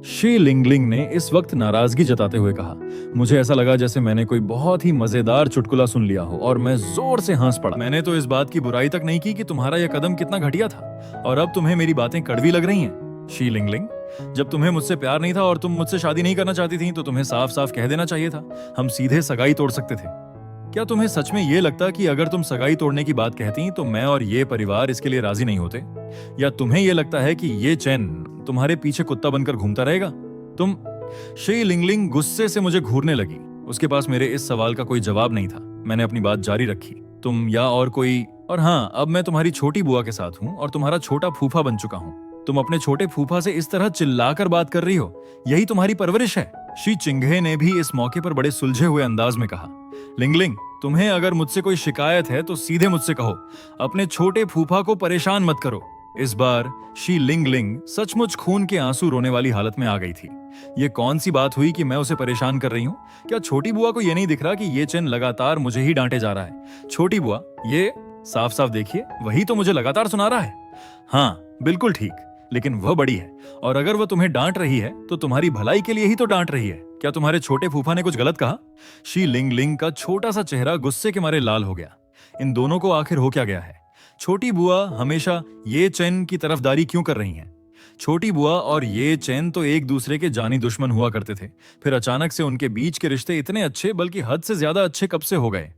S1: शी लिंगलिंग ने इस वक्त नाराजगी जताते हुए कहा। मुझे ऐसा लगा जैसे मैंने कोई बहुत ही मजेदार चुटकुला सुन लिया हो और मैं जोर से हंस पड़ा। मैंने तो इस बात की बुराई तक नहीं की कि तुम्हारा यह कदम कितना घटिया था और अब तुम्हें मेरी बातें कड़वी लग रही हैं। शी लिंगलिंग, जब तुम्हें मुझसे प्यार नहीं था और तुम मुझसे शादी नहीं करना चाहती थी तो तुम्हें साफ साफ कह देना चाहिए था। हम सीधे सगाई तोड़ सकते थे। क्या तुम्हें सच में ये लगता कि अगर तुम सगाई तोड़ने की बात कहती तो मैं और ये परिवार इसके लिए राजी नहीं होते? या तुम्हें ये लगता है कि ये चैन तुम्हारे पीछे कुत्ता बनकर घूमता रहेगा? तुम शी लिंगलिंग गुस्से से मुझे घूरने लगी। उसके पास मेरे इस सवाल का कोई जवाब नहीं था। मैंने अपनी बात जारी रखी। तुम या और कोई, और हाँ, अब मैं तुम्हारी छोटी बुआ के साथ हूँ और तुम्हारा छोटा फूफा बन चुका हूँ। तुम अपने छोटे फूफा से इस तरह चिल्लाकर बात कर रही हो, यही तुम्हारी परवरिश है? शी चिंघे ने भी इस मौके पर बड़े सुलझे हुए अंदाज में कहा। लिंगलिंग, तुम्हें अगर मुझसे कोई शिकायत है तो सीधे मुझसे कहो। अपने छोटे फूफा को परेशान मत करो। इस बार शी लिंगलिंग सचमुच खून के आंसू रोने वाली हालत में आ गई थी। ये कौन सी बात हुई कि मैं उसे परेशान कर रही हूँ? क्या छोटी बुआ को ये नहीं दिख रहा कि ये चैन लगातार मुझे ही डांटे जा रहा है? छोटी बुआ, ये साफ साफ देखिए, वही तो मुझे लगातार सुना रहा है। हाँ, बिल्कुल ठीक, लेकिन वह बड़ी है और अगर वह तुम्हें डांट रही है तो तुम्हारी भलाई के लिए ही तो डांट रही है। क्या तुम्हारे छोटे फूफा ने कुछ गलत कहा? शी लिंगलिंग का छोटा सा चेहरा गुस्से के मारे लाल हो गया। इन दोनों को आखिर हो क्या गया है? छोटी बुआ हमेशा ये चैन की तरफदारी क्यों कर रही हैं? छोटी बुआ और ये चैन तो एक दूसरे के जानी दुश्मन हुआ करते थे, फिर अचानक से उनके बीच के रिश्ते इतने अच्छे, बल्कि हद से ज्यादा अच्छे कब से हो गए?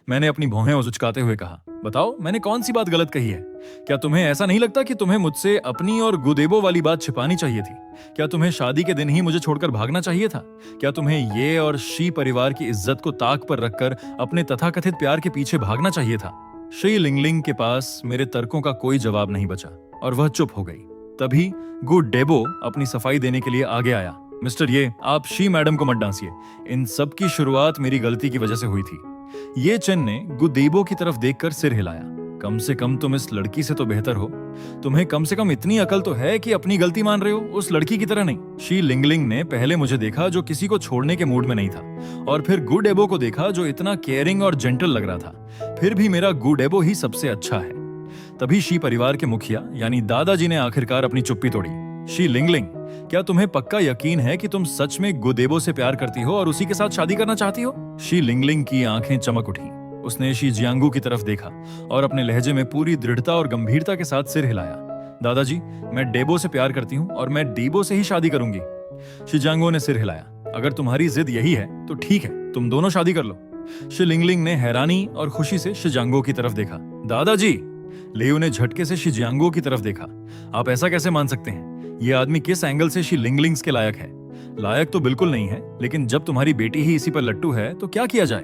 S1: मैंने अपनी भौहें उचकाते हुए कहा, बताओ, मैंने कौन सी बात गलत कही है? क्या तुम्हें ऐसा नहीं लगता कि तुम्हें मुझसे अपनी और गुदेबो वाली बात छिपानी चाहिए थी? क्या तुम्हें शादी के दिन ही मुझे छोड़कर भागना चाहिए था? क्या तुम्हें ये और शी परिवार की इज्जत को ताक पर रखकर अपने तथाकथित प्यार के पीछे भागना चाहिए था? शी लिंगलिंग के पास मेरे तर्कों का कोई जवाब नहीं बचा और वह चुप हो गई। तभी गुडेबो अपनी सफाई देने के लिए आगे आया। मिस्टर, ये आप शी मैडम को मत डांसिए। इन सब की शुरुआत मेरी गलती की वजह से हुई थी। ये चेन ने गुदेबो की तरफ देखकर सिर हिलाया। कम से कम तुम इस लड़की से तो बेहतर हो। तुम्हें कम से कम इतनी अकल तो है कि अपनी गलती मान रहे हो, उस लड़की की तरह नहीं। शी लिंगलिंग ने पहले मुझे देखा जो किसी को छोड़ने के मूड में नहीं था, और फिर गुडेबो को देखा जो इतना केयरिंग और जेंटल लग रहा था। फिर भी मेरा गुडेबो ही सबसे अच्छा है। तभी शी परिवार के मुखिया यानी दादाजी ने आखिरकार अपनी चुप्पी तोड़ी। शी लिंगलिंग, क्या तुम्हें पक्का यकीन है कि तुम सच में गुडेबो से प्यार करती हो और उसी के साथ शादी करना चाहती हो? शी लिंगलिंग की आंखें चमक उठी। उसने शी जियांगू की तरफ देखा और अपने लहजे में पूरी दृढ़ता और गंभीरता के साथ सिर हिलाया। दादाजी, मैं डेबो से प्यार करती हूँ और मैं डेबो से ही शादी करूंगी। शी जियांगू ने सिर हिलाया। अगर तुम्हारी जिद यही है तो ठीक है, तुम दोनों शादी कर लो। शी लिंगलिंग ने हैरानी और खुशी से शी जियांगू की तरफ देखा। दादाजी! लेयू ने झटके से शी जियांगू की तरफ देखा। आप ऐसा कैसे मान सकते हैं? ये आदमी किस एंगल से शी लिंगलिंग्स के लायक है? लायक तो बिल्कुल नहीं है, लेकिन जब तुम्हारी बेटी ही इसी पर लट्टू है तो क्या किया जाए?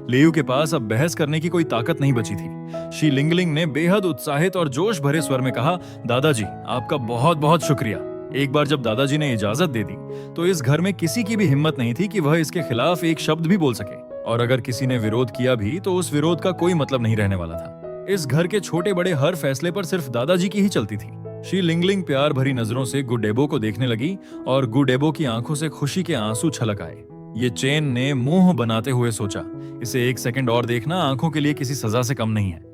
S1: लेयू के पास अब बहस करने की कोई ताकत नहीं बची थी। शी लिंगलिंग ने बेहद उत्साहित और जोश भरे स्वर में कहा, दादाजी, आपका बहुत बहुत शुक्रिया। एक बार जब दादाजी ने इजाजत दे दी तो इस घर में किसी की भी हिम्मत नहीं थी कि वह इसके खिलाफ एक शब्द भी बोल सके, और अगर किसी ने विरोध किया भी तो उस विरोध का कोई मतलब नहीं रहने वाला था। इस घर के छोटे बड़े हर फैसले पर सिर्फ दादाजी की ही चलती थी। शी लिंगलिंग प्यार भरी नजरों से गुडेबो को देखने लगी और गुडेबो की आंखों से खुशी के आंसू छलक आए। ये चेन ने मुंह बनाते हुए सोचा, इसे एक सेकंड और देखना आंखों के लिए किसी सजा से कम नहीं है।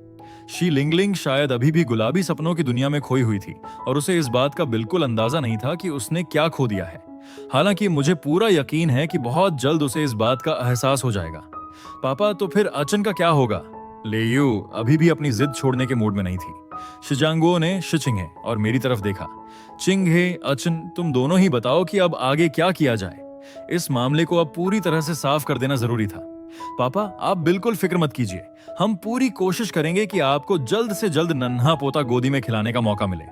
S1: शी लिंगलिंग शायद अभी भी गुलाबी सपनों की दुनिया में खोई हुई थी और उसे इस बात का बिल्कुल अंदाजा नहीं था कि उसने क्या खो दिया है। हालांकि मुझे पूरा यकीन है कि बहुत जल्द उसे इस बात का एहसास हो जाएगा। पापा, तो फिर अचन का क्या होगा? लेयू अभी भी अपनी जिद छोड़ने के मूड में नहीं थी। शी जियांगू ने शी चिंगहे और मेरी तरफ देखा। चिंगहे, अचन, तुम दोनों ही बताओ कि अब आगे क्या किया जाए। इस मामले को अब पूरी तरह से साफ कर देना जरूरी था। पापा, आप बिल्कुल फिक्र मत कीजिए, हम पूरी कोशिश करेंगे कि आपको जल्द से जल्द नन्हा पोता गोदी में खिलाने का मौका मिले।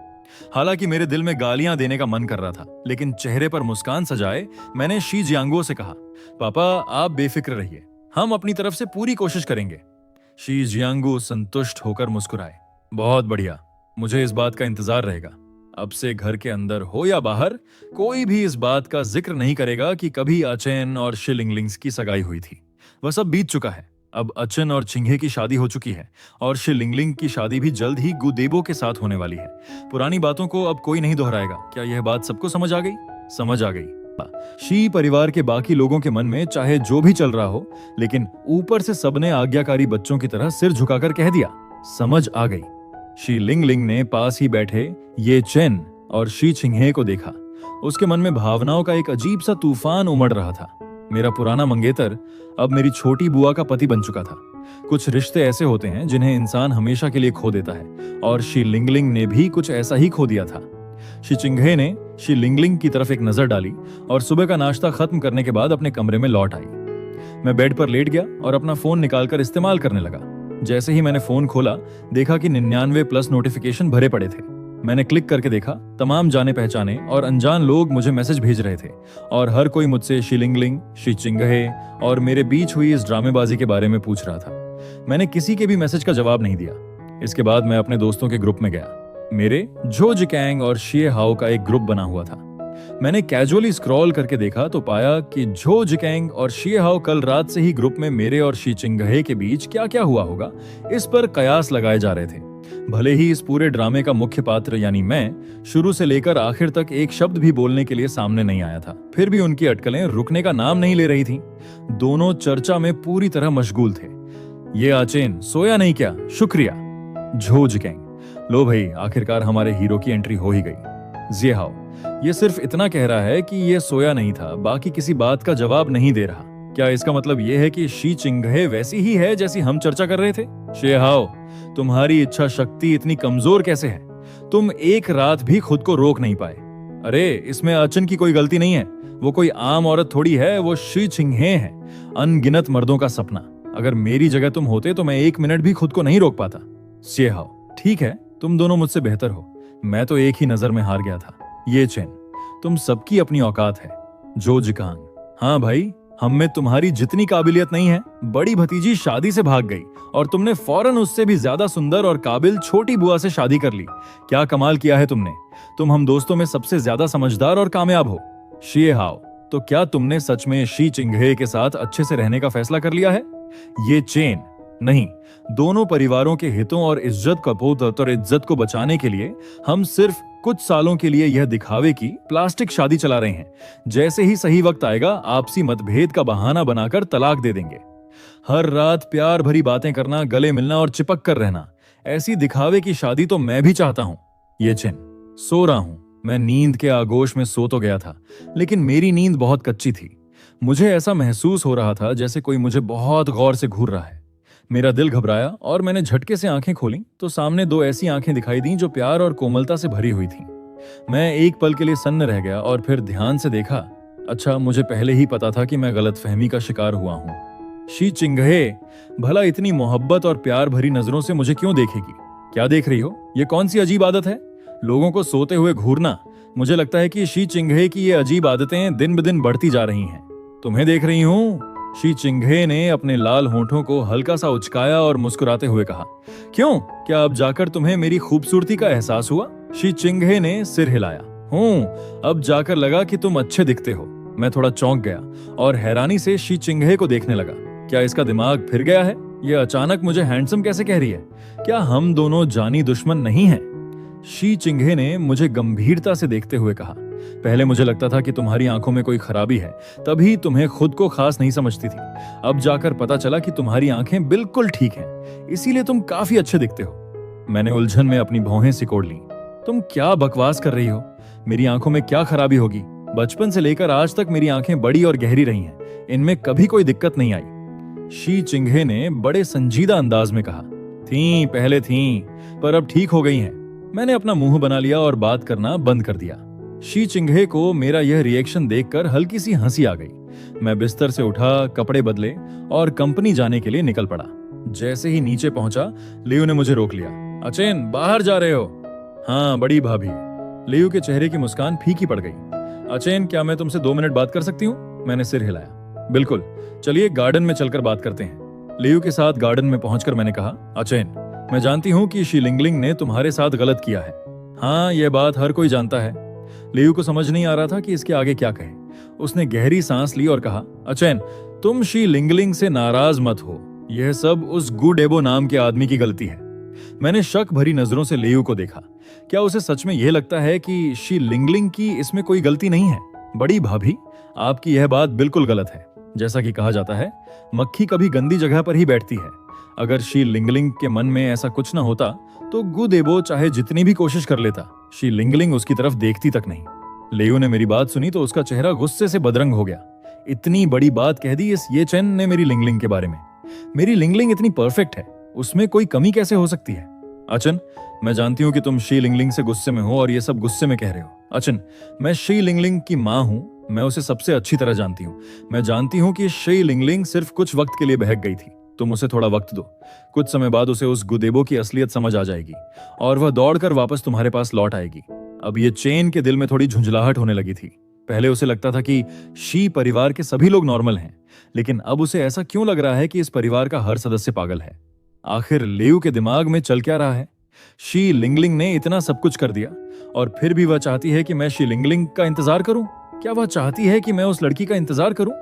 S1: हालांकि मेरे दिल में गालियां देने का मन कर रहा था, लेकिन चेहरे पर मुस्कान सजाए मैंने शी जियांगू से कहा, पापा आप बेफिक्र रहिए, हम अपनी तरफ से पूरी कोशिश करेंगे। शी जियांगू संतुष्ट होकर मुस्कुराए। बहुत बढ़िया, मुझे इस बात का इंतजार रहेगा। अब से घर के अंदर हो या बाहर कोई भी इस बात का जिक्र नहीं करेगा कि कभी अचेन और शी लिंगलिंग्स की सगाई हुई थी। वह सब बीत चुका है। अब अचन और चिंगहे की शादी हो चुकी है और शी लिंगलिंग की शादी भी जल्द ही गुडेबो के साथ होने वाली है। पुरानी बातों को अब कोई नहीं दोहराएगा। क्या यह बात सबको समझ आ गई? समझ आ गई। शी परिवार के बाकी लोगों के मन में चाहे जो भी चल रहा हो, लेकिन ऊपर से सबने आज्ञाकारी बच्चों की तरह सिर झुकाकर कह दिया, समझ आ गई। शी लिंगलिंग ने पास ही बैठे ये चेन और शी चिंगहे को देखा। उसके मन में भावनाओं का एक अजीब सा तूफान उमड़ रहा था। मेरा पुराना मंगेतर अब मेरी छोटी बुआ का पति बन चुका था। कुछ रिश्ते ऐसे होते हैं जिन्हें इंसान हमेशा के लिए खो देता है, और शी लिंगलिंग ने भी कुछ ऐसा ही खो दिया था। शी चिंगहे ने शी लिंगलिंग की तरफ एक नजर डाली और सुबह का नाश्ता खत्म करने के बाद अपने कमरे में लौट आई। मैं बेड पर लेट गया और अपना फोन निकालकर इस्तेमाल करने लगा। जैसे ही मैंने फोन खोला, देखा कि 99+ नोटिफिकेशन भरे पड़े थे। मैंने क्लिक करके देखा, तमाम जाने पहचाने और अनजान लोग मुझे मैसेज भेज रहे थे और हर कोई मुझसे शी लिंगलिंग, शी चिंगहे और मेरे बीच हुई इस ड्रामेबाजी के बारे में पूछ रहा था। मैंने किसी के भी मैसेज का जवाब नहीं दिया। इसके बाद मैं अपने दोस्तों के ग्रुप में गया। मेरे झो जिकैंग और शिए हाओ का एक ग्रुप बना हुआ था। मैंने कैजुअली स्क्रॉल करके देखा तो पाया कि झो जिकैंग और शिए हाओ कल रात से ही ग्रुप में मेरे और शी चिंगहे के बीच क्या क्या हुआ होगा, इस पर कयास लगाए जा रहे थे। भले ही इस पूरे ड्रामे का मुख्य पात्र यानी मैं शुरू से लेकर आखिर तक एक शब्द भी बोलने के लिए सामने नहीं आया था, फिर भी उनकी अटकलें रुकने का नाम नहीं ले रही थीं। दोनों चर्चा में पूरी तरह मशगूल थे। ये आचेन सोया नहीं क्या? शुक्रिया। झो जिकैंग, लो भाई, आखिरकार हमारे हीरो की एंट्री हो ही गई। जिए हाओ, ये सिर्फ इतना कह रहा है कि ये सोया नहीं था, बाकी किसी बात का जवाब नहीं दे रहा। क्या इसका मतलब ये है कि शी चिंगहे वैसी ही है जैसी हम चर्चा कर रहे थे? शिए हाओ, तुम्हारी इच्छा शक्ति इतनी कमजोर कैसे है? तुम एक रात भी खुद को रोक नहीं पाए। अरे इसमें अचन की कोई गलती नहीं है, वो कोई आम औरत थोड़ी है, वो शी चिंगहे है, अनगिनत मर्दों का सपना। अगर मेरी जगह तुम होते तो मैं 1 मिनट भी खुद को नहीं रोक पाता। शिए हाओ, ठीक है, तुम दोनों मुझसे बेहतर हो, मैं तो एक ही नजर में हार गया था। ये चेन, तुम सबकी अपनी औकात है। झो जिकांग, हाँ भाई, हम में तुम्हारी जितनी काबिलियत नहीं है। बड़ी भतीजी शादी से भाग गई और तुमने फौरन उससे भी ज्यादा सुंदर और काबिल छोटी बुआ से शादी कर ली। क्या कमाल किया है तुमने। तुम हम दोस्तों में सबसे ज्यादा समझदार और कामयाब हो। शिए हाओ, तो क्या तुमने सच में शी चिंगहे के साथ अच्छे से रहने का फैसला कर लिया है? ये चेन, नहीं, दोनों परिवारों के हितों और इज्जत और इज्जत को बचाने के लिए हम सिर्फ कुछ सालों के लिए यह दिखावे की प्लास्टिक शादी चला रहे हैं। जैसे ही सही वक्त आएगा, आपसी मतभेद का बहाना बनाकर तलाक दे देंगे। हर रात प्यार भरी बातें करना, गले मिलना और चिपक कर रहना, ऐसी दिखावे की शादी तो मैं भी चाहता हूं। ये चिन, सो रहा हूं। मैं नींद के आगोश में सो तो गया था, लेकिन मेरी नींद बहुत कच्ची थी। मुझे ऐसा महसूस हो रहा था जैसे कोई मुझे बहुत गौर से घूर रहा है। मेरा दिल घबराया और मैंने झटके से आंखें खोली तो सामने दो ऐसी आंखें दिखाई दी जो प्यार और कोमलता से भरी हुई थीं। मैं एक पल के लिए सन्न रह गया और फिर ध्यान से देखा। अच्छा, मुझे पहले ही पता था कि मैं गलतफहमी का शिकार हुआ हूं। शी चिंगहे भला इतनी मोहब्बत और प्यार भरी नजरों से मुझे क्यों देखेगी? क्या देख रही हो? ये कौन सी अजीब आदत है, लोगों को सोते हुए घूरना? मुझे लगता है कि शी चिंगहे की ये अजीब आदतें दिन ब दिन बढ़ती जा रही हैं। तुम्हें देख रही हूं। शी चिंगहे ने अपने लाल होठों को हल्का सा उचकाया और मुस्कुराते हुए कहा, क्यों, क्या अब जाकर तुम्हें मेरी खूबसूरती का एहसास हुआ? शी चिंगहे ने सिर हिलाया। अब जाकर लगा कि तुम अच्छे दिखते हो। मैं थोड़ा चौंक गया और हैरानी से शी चिंगहे को देखने लगा। क्या इसका दिमाग फिर गया है? यह अचानक मुझे हैंडसम कैसे कह रही है? क्या हम दोनों जानी दुश्मन नहीं हैं? शी चिंगहे ने मुझे गंभीरता से देखते हुए कहा, पहले मुझे लगता था कि तुम्हारी आंखों में कोई खराबी है, तभी तुम्हें खुद को खास नहीं समझती थी। अब जाकर पता चला कि तुम्हारी आंखें बिल्कुल ठीक हैं, इसीलिए तुम काफी अच्छे दिखते हो। मैंने उलझन में अपनी भौहें सिकोड़ ली। तुम क्या बकवास कर रही हो? मेरी आंखों में क्या खराबी होगी? बचपन से लेकर आज तक मेरी आंखें बड़ी और गहरी रही हैं, इनमें कभी कोई दिक्कत नहीं आई। शी चिंगहे ने बड़े संजीदा अंदाज में कहा, थीं, पहले थीं, पर अब ठीक हो गई हैं। मैंने अपना मुंह बना लिया और बात करना बंद कर दिया। शी चिंगहे को मेरा यह रिएक्शन देखकर हल्की सी हंसी आ गई। मैं बिस्तर से उठा, कपड़े बदले और कंपनी जाने के लिए निकल पड़ा। जैसे ही नीचे पहुंचा, लियू ने मुझे रोक लिया। अचेन, बाहर जा रहे हो? हाँ, बड़ी भाभी। लियू के चेहरे की मुस्कान फीकी पड़ गई। अचेन, क्या मैं तुमसे 2 मिनट बात कर सकती हूँ? मैंने सिर हिलाया। बिल्कुल, चलिए गार्डन में चलकर बात करते हैं। लियू के साथ गार्डन में पहुंचकर मैंने कहा, अचेन, मैं जानती हूँ कि शी लिंगलिंग ने तुम्हारे साथ गलत किया है। हाँ, यह बात हर कोई जानता है। लियू को समझ नहीं आ रहा था कि इसके आगे क्या कहे। उसने गहरी सांस ली और कहा, अचेन, तुम शी लिंगलिंग से नाराज मत हो। यह सब उस गुडेबो नाम के आदमी की गलती है। मैंने शक भरी नजरों से लियू को देखा। क्या उसे सच में यह लगता है कि शी लिंगलिंग की इसमें कोई गलती नहीं है? बड़ी भाभी, आपकी यह बात बिल्कुल गलत है। जैसा कि कहा जाता है, मक्खी कभी गंदी जगह पर ही बैठती है। अगर शी लिंगलिंग के मन में ऐसा कुछ न होता तो गुडेबो चाहे जितनी भी कोशिश कर लेता, शी लिंगलिंग उसकी तरफ देखती तक नहीं। लियू ने मेरी बात सुनी तो उसका चेहरा गुस्से से बदरंग हो गया। इतनी बड़ी बात कह दी इस ये चेन ने मेरी लिंगलिंग के बारे में। मेरी लिंगलिंग इतनी परफेक्ट है, उसमें कोई कमी कैसे हो सकती है? अचन, मैं जानती हूँ कि तुम शी लिंगलिंग से गुस्से में हो और ये सब गुस्से में कह रहे हो। अचन, मैं शी लिंगलिंग की माँ हूँ, मैं उसे सबसे अच्छी तरह जानती हूँ। मैं जानती हूँ कि शी लिंगलिंग सिर्फ कुछ वक्त के लिए बहक गई थी। तुम उसे थोड़ा वक्त दो, कुछ समय बाद उसे उस गुडेबो की असलियत समझ आ जाएगी और वह दौड़कर वापस तुम्हारे पास लौट आएगी। अब ये चेन के दिल में थोड़ी झुंझलाहट होने लगी थी। पहले उसे लगता था कि शी परिवार के सभी लोग नॉर्मल हैं, लेकिन अब उसे ऐसा क्यों लग रहा है कि इस परिवार का हर सदस्य पागल है? आखिर लियू के दिमाग में चल क्या रहा है? शी लिंगलिंग ने इतना सब कुछ कर दिया और फिर भी वह चाहती है कि मैं शी लिंगलिंग का इंतजार करूं? क्या वह चाहती है कि मैं उस लड़की का इंतजार करूं?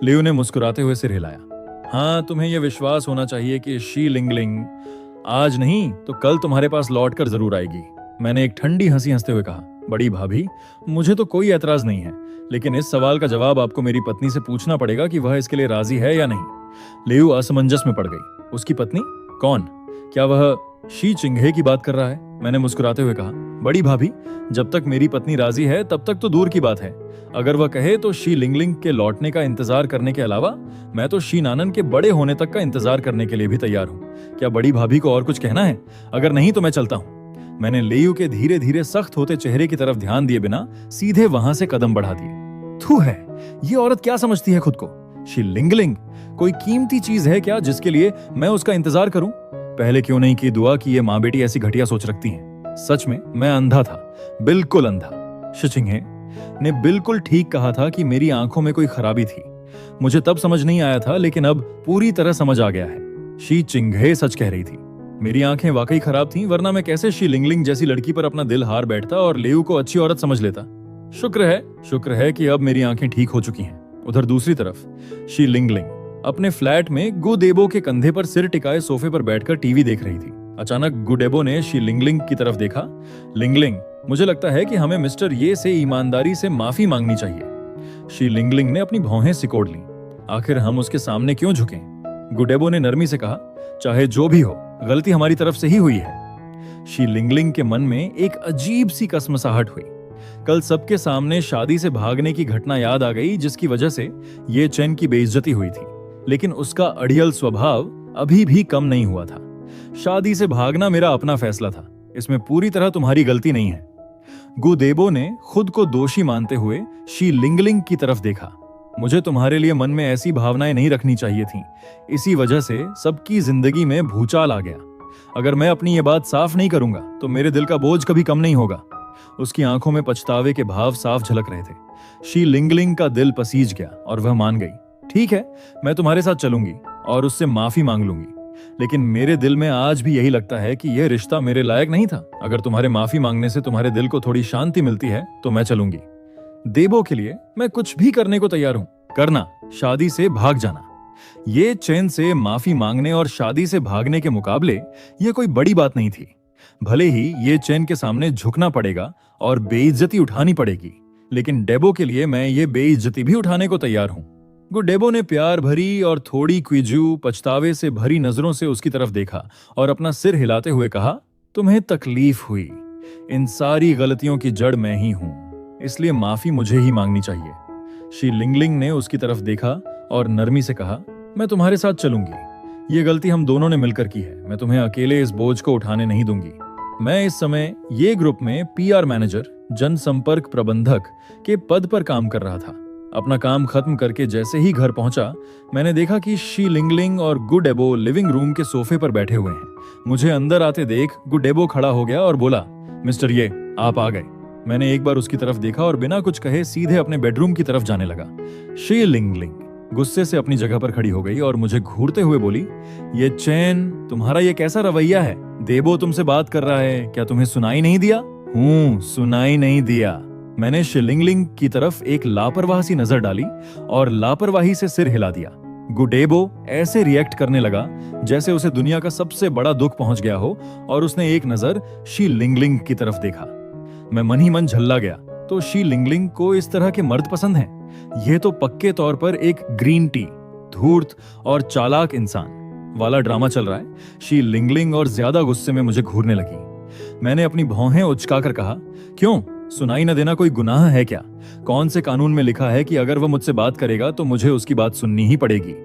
S1: लियू ने मुस्कुराते हुए सिर हिलाया। हाँ, तुम्हें यह विश्वास होना चाहिए कि शी लिंगलिंग आज नहीं तो कल तुम्हारे पास लौट कर जरूर आएगी। मैंने एक ठंडी हंसी हंसते हुए कहा, बड़ी भाभी, मुझे तो कोई ऐतराज नहीं है, लेकिन इस सवाल का जवाब आपको मेरी पत्नी से पूछना पड़ेगा कि वह इसके लिए राजी है या नहीं। लियू असमंजस में पड़ गई। उसकी पत्नी? कौन? क्या वह शी चिंगहे की बात कर रहा है? मैंने मुस्कुराते हुए कहा, बड़ी भाभी, जब तक मेरी पत्नी राजी है तब तक तो दूर की बात है। अगर वह कहे तो शी लिंगलिंग के लौटने का इंतजार करने के अलावा मैं तो शी नानन के बड़े होने तक का इंतजार करने के लिए भी तैयार हूँ। क्या बड़ी भाभी को और कुछ कहना है? अगर नहीं तो मैं चलता हूँ। मैंने लियू के धीरे धीरे सख्त होते चेहरे की तरफ ध्यान दिए बिना सीधे वहां से कदम बढ़ा दिए। थू है, ये औरत क्या समझती है खुद को? शी लिंगलिंग कोई कीमती चीज है क्या जिसके लिए मैं उसका इंतजार करूं? पहले क्यों नहीं की दुआ कि ये माँ बेटी ऐसी घटिया सोच रखती हैं। सच में मैं अंधा था, बिल्कुल अंधा। शी चिंगहे ने बिल्कुल ठीक कहा था कि मेरी आंखों में कोई खराबी थी। मुझे तब समझ नहीं आया था, लेकिन अब पूरी तरह समझ आ गया है। शी चिंगहे सच कह रही थी। मेरी आंखें वाकई खराब थीं, वरना मैं कैसे शी लिंगलिंग जैसी लड़की पर अपना दिल हार बैठता और लियू को अच्छी औरत समझ लेता। शुक्र है कि अब मेरी आंखें ठीक हो चुकी हैं। उधर दूसरी तरफ शी लिंगलिंग अपने फ्लैट में गुडेबो के कंधे पर सिर टिकाए सोफे पर बैठकर टीवी देख रही थी। अचानक गुडेबो ने शी लिंगलिंग की तरफ देखा। लिंगलिंग, मुझे लगता है कि हमें मिस्टर ये से ईमानदारी से माफी मांगनी चाहिए। शी लिंगलिंग ने अपनी भौहें सिकोड़ लीं। आखिर हम उसके सामने क्यों झुकें? गुडेबो ने नरमी से कहा, चाहे जो भी हो, गलती हमारी तरफ से ही हुई है। शी लिंगलिंग के मन में एक अजीब सी कसमसाहट हुई। कल सबके सामने शादी से भागने की घटना याद आ गई, जिसकी वजह से ये चेन की बेइज्जती हुई थी, लेकिन उसका अड़ियल स्वभाव अभी भी कम नहीं हुआ था। शादी से भागना मेरा अपना फैसला था, इसमें पूरी तरह तुम्हारी गलती नहीं है। गुडेबो ने खुद को दोषी मानते हुए शी लिंगलिंग की तरफ देखा। मुझे तुम्हारे लिए मन में ऐसी भावनाएं नहीं रखनी चाहिए थीं। इसी वजह से सबकी जिंदगी में भूचाल आ गया। अगर मैं अपनी ये बात साफ नहीं करूंगा तो मेरे दिल का बोझ कभी कम नहीं होगा। उसकी आंखों में पछतावे के भाव साफ झलक रहे थे। शी लिंगलिंग का दिल पसीज गया और वह मान गई। ठीक है, मैं तुम्हारे साथ चलूंगी और उससे माफी मांग लूंगी, लेकिन मेरे दिल में आज भी यही लगता है कि यह रिश्ता मेरे लायक नहीं था। अगर तुम्हारे माफी मांगने से तुम्हारे दिल को थोड़ी शांति मिलती है तो मैं चलूंगी। देबो के लिए मैं कुछ भी करने को तैयार हूं। करना, शादी से भाग जाना। ये चैन से माफी मांगने और शादी से भागने के मुकाबले यह कोई बड़ी बात नहीं थी। भले ही ये चैन के सामने झुकना पड़ेगा और बेइज्जती उठानी पड़ेगी, लेकिन डेबो के लिए मैं ये बेइज्जती भी उठाने को तैयार हूं। गुडेबो ने प्यार भरी और थोड़ी क्विजू पछतावे से भरी नजरों से उसकी तरफ देखा और अपना सिर हिलाते हुए कहा, तुम्हें तकलीफ हुई। इन सारी गलतियों की जड़ मैं ही हूं, इसलिए माफी मुझे ही मांगनी चाहिए। शी लिंगलिंग ने उसकी तरफ देखा और नरमी से कहा, मैं तुम्हारे साथ चलूंगी। ये गलती हम दोनों ने मिलकर की है। मैं तुम्हें अकेले इस बोझ को उठाने नहीं दूंगी। मैं इस समय ये ग्रुप में पीआर मैनेजर, जनसंपर्क प्रबंधक के पद पर काम कर रहा था। अपना काम खत्म करके जैसे ही घर पहुंचा, मैंने देखा कि शी लिंगलिंग और गुडेबो लिविंग रूम के सोफे पर बैठे हुए हैं। मुझे अंदर आते देख गुडेबो खड़ा हो गया और बोला, मिस्टर ये, आप आ गए। मैंने एक बार उसकी तरफ देखा और बिना कुछ कहे सीधे अपने बेडरूम की तरफ जाने लगा। शी लिंगलिंग गुस्से से अपनी जगह पर खड़ी हो गई और मुझे घूरते हुए बोली, ये चैन, तुम्हारा ये कैसा रवैया है? देबो तुमसे बात कर रहा है, क्या तुम्हें सुनाई नहीं दिया? सुनाई नहीं दिया। मैंने शी लिंगलिंग की तरफ एक लापरवाह सी नजर डाली और लापरवाही से सिर हिला दिया। गुडेबो ऐसे रिएक्ट करने लगा जैसे उसे दुनिया का सबसे बड़ा दुख पहुंच गया हो और उसने एक नजर शी लिंगलिंग की तरफ देखा। मैं मन ही मन झल्ला गया। तो शी लिंगलिंग को इस तरह के मर्द पसंद हैं? यह तो पक्के तौर पर एक ग्रीन टी, धूर्त और चालाक इंसान वाला ड्रामा चल रहा है। शी लिंगलिंग और ज्यादा गुस्से में मुझे घूरने लगी। मैंने अपनी भौहें उचकाकर कहा, क्यों, सुनाई न देना कोई गुनाह है क्या? कौन से कानून में लिखा है कि अगर वह मुझसे बात करेगा तो मुझे उसकी बात सुननी ही पड़ेगी?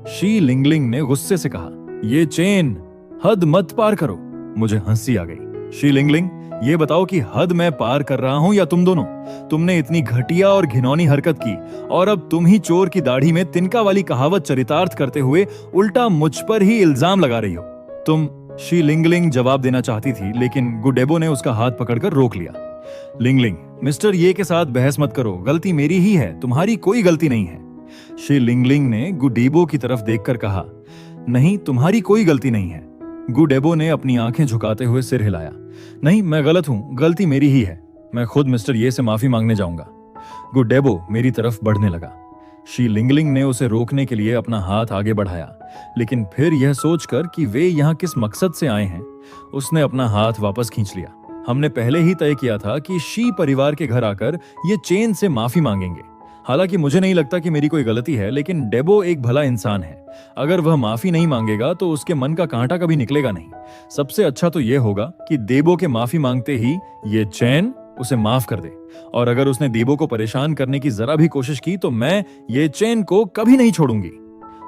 S1: शी लिंगलिंग ने गुस्से से कहा, ये चेन, हद मत पार करो। मुझे हंसी आ गई। शी लिंगलिंग, ये बताओ कि हद मैं पार कर रहा हूं या तुम दोनों? तुमने इतनी घटिया और घिनौनी हरकत की और अब तुम ही चोर की दाढ़ी में तिनका वाली कहावत चरितार्थ करते हुए उल्टा मुझ पर ही इल्जाम लगा रही हो। तुम, शी लिंगलिंग जवाब देना चाहती थी, लेकिन गुडेबो ने उसका हाथ पकड़कर रोक लिया। लिंगलिंग, मिस्टर ये के साथ बहस मत करो। गलती मेरी ही है, तुम्हारी कोई गलती नहीं है। शी लिंगलिंग ने गुडेबो की तरफ देखकर कहा, नहीं, तुम्हारी कोई गलती नहीं है। गुडेबो ने अपनी आंखें झुकाते हुए सिर हिलाया। नहीं, मैं गलत हूं, गलती मेरी ही है। मैं खुद मिस्टर ये से माफी मांगने जाऊंगा। गुडेबो मेरी तरफ बढ़ने लगा। शी लिंगलिंग ने उसे रोकने के लिए अपना हाथ आगे बढ़ाया, लेकिन फिर यह सोचकर कि वे यहाँ किस मकसद से आए हैं, उसने अपना हाथ वापस खींच लिया। हमने पहले ही तय किया था कि शी परिवार के घर आकर ये चेन से माफी मांगेंगे। हालांकि मुझे नहीं लगता कि मेरी कोई गलती है, लेकिन डेबो एक भला इंसान है। अगर वह माफी नहीं मांगेगा तो उसके मन का कांटा कभी निकलेगा नहीं। सबसे अच्छा तो यह होगा कि देबो के माफी मांगते ही ये चैन उसे माफ कर दे, और अगर उसने देबो को परेशान करने की जरा भी कोशिश की तो मैं ये चैन को कभी नहीं छोड़ूंगी।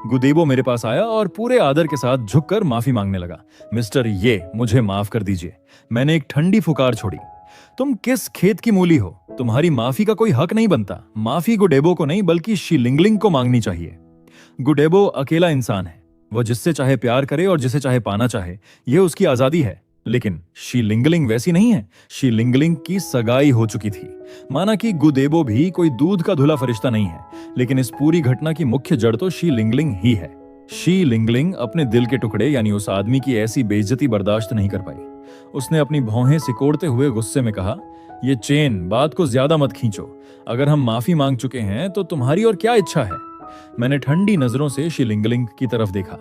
S1: गुडेबो मेरे पास आया और पूरे आदर के साथ झुककर माफी मांगने लगा। मिस्टर ये, मुझे माफ कर दीजिए। मैंने एक ठंडी फुकार छोड़ी। तुम किस खेत की मूली हो? तुम्हारी माफी का कोई हक नहीं बनता। माफी गुडेबो को नहीं बल्कि शी लिंगलिंग को मांगनी चाहिए। गुडेबो अकेला इंसान है, वह जिससे चाहे प्यार करे और जिसे चाहे पाना चाहे, यह उसकी आजादी है। लेकिन शी लिंगलिंग वैसी नहीं है। शी लिंगलिंग की सगाई हो चुकी थी। माना कि गुडेबो भी कोई दूध का धुला फरिश्ता नहीं है, लेकिन इस पूरी घटना की मुख्य जड़ तो शी लिंगलिंग ही है। शी लिंगलिंग अपने दिल के टुकड़े यानी उस आदमी की ऐसी बेइज्जती बर्दाश्त नहीं कर पाई। उसने अपनी भौहें सिकोड़ते हुए गुस्से में कहा, ये चेन, बात को ज्यादा मत खींचो। अगर हम माफी मांग चुके हैं तो तुम्हारी और क्या इच्छा है? मैंने ठंडी नजरों से शी लिंगलिंग की तरफ देखा।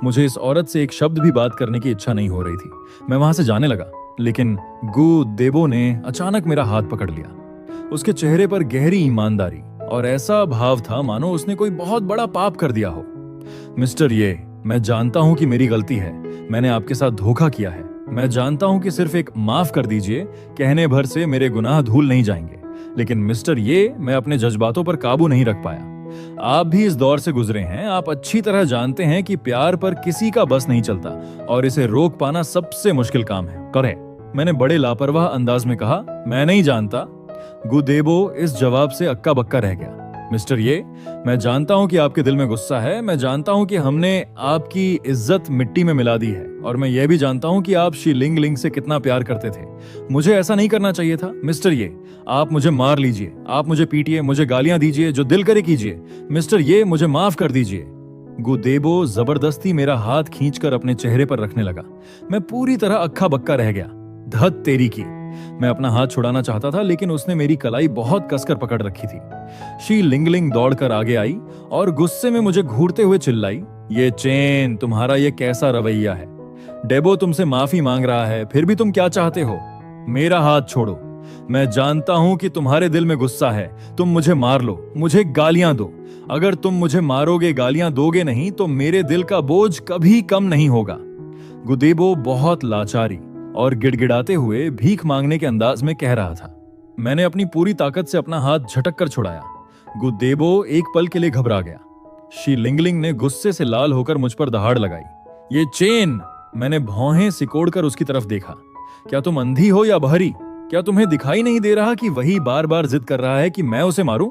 S1: मुझे इस औरत से एक शब्द भी बात करने की इच्छा नहीं हो रही थी। मैं वहां से जाने लगा, लेकिन गुडेबो ने अचानक मेरा हाथ पकड़ लिया। उसके चेहरे पर गहरी ईमानदारी और ऐसा भाव था मानो उसने कोई बहुत बड़ा पाप कर दिया हो। मिस्टर ये, मैं जानता हूं कि मेरी गलती है, मैंने आपके साथ धोखा किया है। मैं जानता हूं कि सिर्फ एक माफ कर दीजिए कहने भर से मेरे गुनाह धूल नहीं जाएंगे। लेकिन मिस्टर ये, मैं अपने जज्बातों पर काबू नहीं रख पाया। आप भी इस दौर से गुजरे हैं। आप अच्छी तरह जानते हैं कि प्यार पर किसी का बस नहीं चलता और इसे रोक पाना सबसे मुश्किल काम है। करे, मैंने बड़े लापरवाह अंदाज में कहा, मैं नहीं जानता। गुदेबो इस जवाब से अक्का बक्का रह गया। मिस्टर ये, मैं जानता हूं कि आपके दिल में गुस्सा है। मैं जानता हूं कि हमने आपकी इज्जत मिट्टी में मिला दी है और मैं यह भी जानता हूं कि आप शी लिंग लिंग से कितना प्यार करते थे। मुझे ऐसा नहीं करना चाहिए था। मिस्टर ये, आप मुझे मार लीजिए, आप मुझे पीटिए, मुझे गालियां दीजिए, जो दिल करे कीजिए। मिस्टर ये, मुझे माफ कर दीजिए। गुदेबो जबरदस्ती मेरा हाथ खींचकर अपने चेहरे पर रखने लगा। मैं पूरी तरह अक्का बक्का रह गया। धत तेरी की। मैं अपना हाथ छुड़ाना चाहता था, लेकिन उसने मेरी कलाई बहुत कसकर पकड़ रखी थी। शी लिंगलिंग दौड़कर आगे आई और गुस्से में मुझे घूरते हुए चिल्लाई, ये चेन, तुम्हारा ये कैसा रवैया है? डेबो तुमसे माफी मांग रहा है, फिर भी तुम क्या चाहते हो? मेरा हाथ छोड़ो। मैं जानता हूं कि तुम्हारे दिल में गुस्सा है। तुम मुझे मार लो, मुझे गालियां दो। अगर तुम मुझे मारोगे, गालियां दोगे नहीं, तो मेरे दिल का बोझ कभी कम नहीं होगा। गुदेबो बहुत लाचारी और गिड़गिड़ाते हुए भीख मांगने के अंदाज में कह रहा था। मैंने अपनी पूरी ताकत से अपना हाथ झटक कर छुड़ाया। गुदेबो एक पल के लिए घबरा गया। शी लिंगलिंग ने गुस्से से लाल होकर मुझ पर दहाड़ लगाई। ये चेन! मैंने भौहें सिकोड़कर उसकी तरफ देखा। क्या तुम अंधी हो या बहरी? क्या तुम्हें दिखाई नहीं दे रहा कि वही बार बार जिद कर रहा है कि मैं उसे मारूं?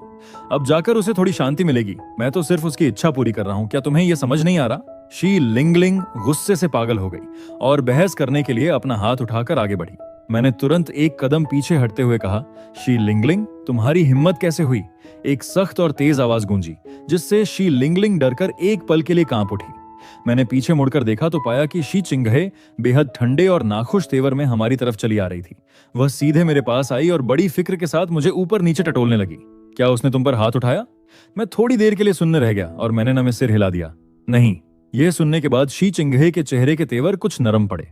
S1: अब जाकर उसे थोड़ी शांति मिलेगी। मैं तो सिर्फ उसकी इच्छा पूरी कर रहा हूं। क्या तुम्हें यह समझ नहीं आ रहा? शी लिंगलिंग गुस्से से पागल हो गई और बहस करने के लिए अपना हाथ उठाकर आगे बढ़ी। मैंने तुरंत एक कदम पीछे हटते हुए कहा, शी लिंगलिंग, तुम्हारी हिम्मत कैसे हुई? एक सख्त और तेज आवाज गूंजी, जिससे शी लिंगलिंग डरकर एक पल के लिए कांप उठी। मैंने पीछे मुड़कर देखा तो पाया कि शी चिंगहे बेहद ठंडे और नाखुश तेवर में हमारी तरफ चली आ रही थी। वह सीधे मेरे पास आई और बड़ी फिक्र के साथ मुझे ऊपर नीचे टटोलने लगी। क्या उसने तुम पर हाथ उठाया? मैं थोड़ी देर के लिए सुनने रह गया और मैंने न में सिर हिला दिया। नहीं। यह सुनने के बाद शी चिंगहे के चेहरे के तेवर कुछ नरम पड़े।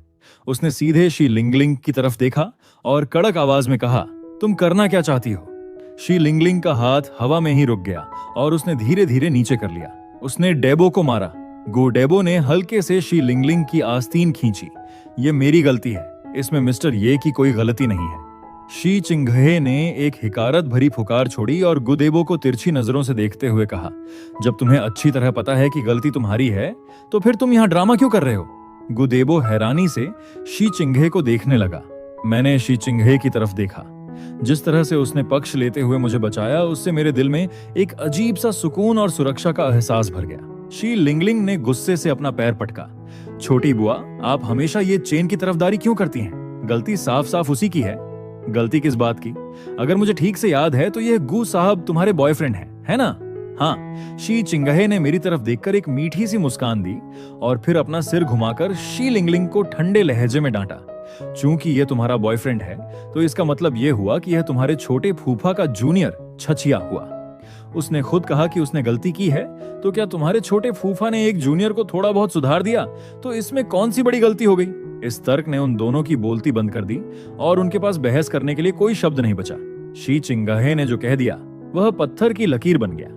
S1: उसने सीधे शी लिंगलिंग की तरफ देखा और कड़क आवाज में कहा, तुम करना क्या चाहती हो? शी लिंगलिंग का हाथ हवा में ही रुक गया और उसने धीरे धीरे नीचे कर लिया। उसने डेबो को मारा। गुडेबो ने हल्के से शी लिंगलिंग की आस्तीन खींची। ये मेरी गलती है, इसमें मिस्टर ये की कोई गलती नहीं है। शी चिंगहे ने एक हिकारत भरी फुकार छोड़ी और गुदेबो को तिरछी नजरों से देखते हुए कहा, जब तुम्हें अच्छी तरह पता है कि गलती तुम्हारी है, तो फिर तुम यहाँ ड्रामा क्यों कर रहे हो? गुदेबो हैरानी से शी चिंगहे को देखने लगा। मैंने शी चिंगहे की तरफ देखा। जिस तरह से उसने पक्ष लेते हुए मुझे बचाया, उससे मेरे दिल में एक अजीब सा सुकून और सुरक्षा का एहसास भर गया। शी लिंगलिंग ने गुस्से से अपना पैर पटका। छोटी बुआ, आप हमेशा ये चेन की तरफदारी क्यों करती हैं? गलती साफ साफ उसी की है। गलती किस बात की? अगर मुझे ठीक से याद है तो यह गू साहब तुम्हारे बॉयफ्रेंड है ना? हाँ। शी चिंगहे ने मेरी तरफ देखकर एक मीठी सी मुस्कान दी और फिर अपना सिर घुमाकर शी लिंगलिंग को ठंडे लहजे में डांटा। चूंकि यह तुम्हारा बॉयफ्रेंड है, तो इसका मतलब यह हुआ कि यह तुम्हारे छोटे फूफा का जूनियर छछिया हुआ। उसने खुद कहा कि उसने गलती की है, तो क्या तुम्हारे छोटे फूफा ने एक जूनियर को थोड़ा बहुत सुधार दिया? तो इसमें कौन सी बड़ी गलती हो गई? इस तर्क ने उन दोनों की बोलती बंद कर दी और उनके पास बहस करने के लिए कोई शब्द नहीं बचा। शी चिंगहे ने जो कह दिया वह पत्थर की लकीर बन गया।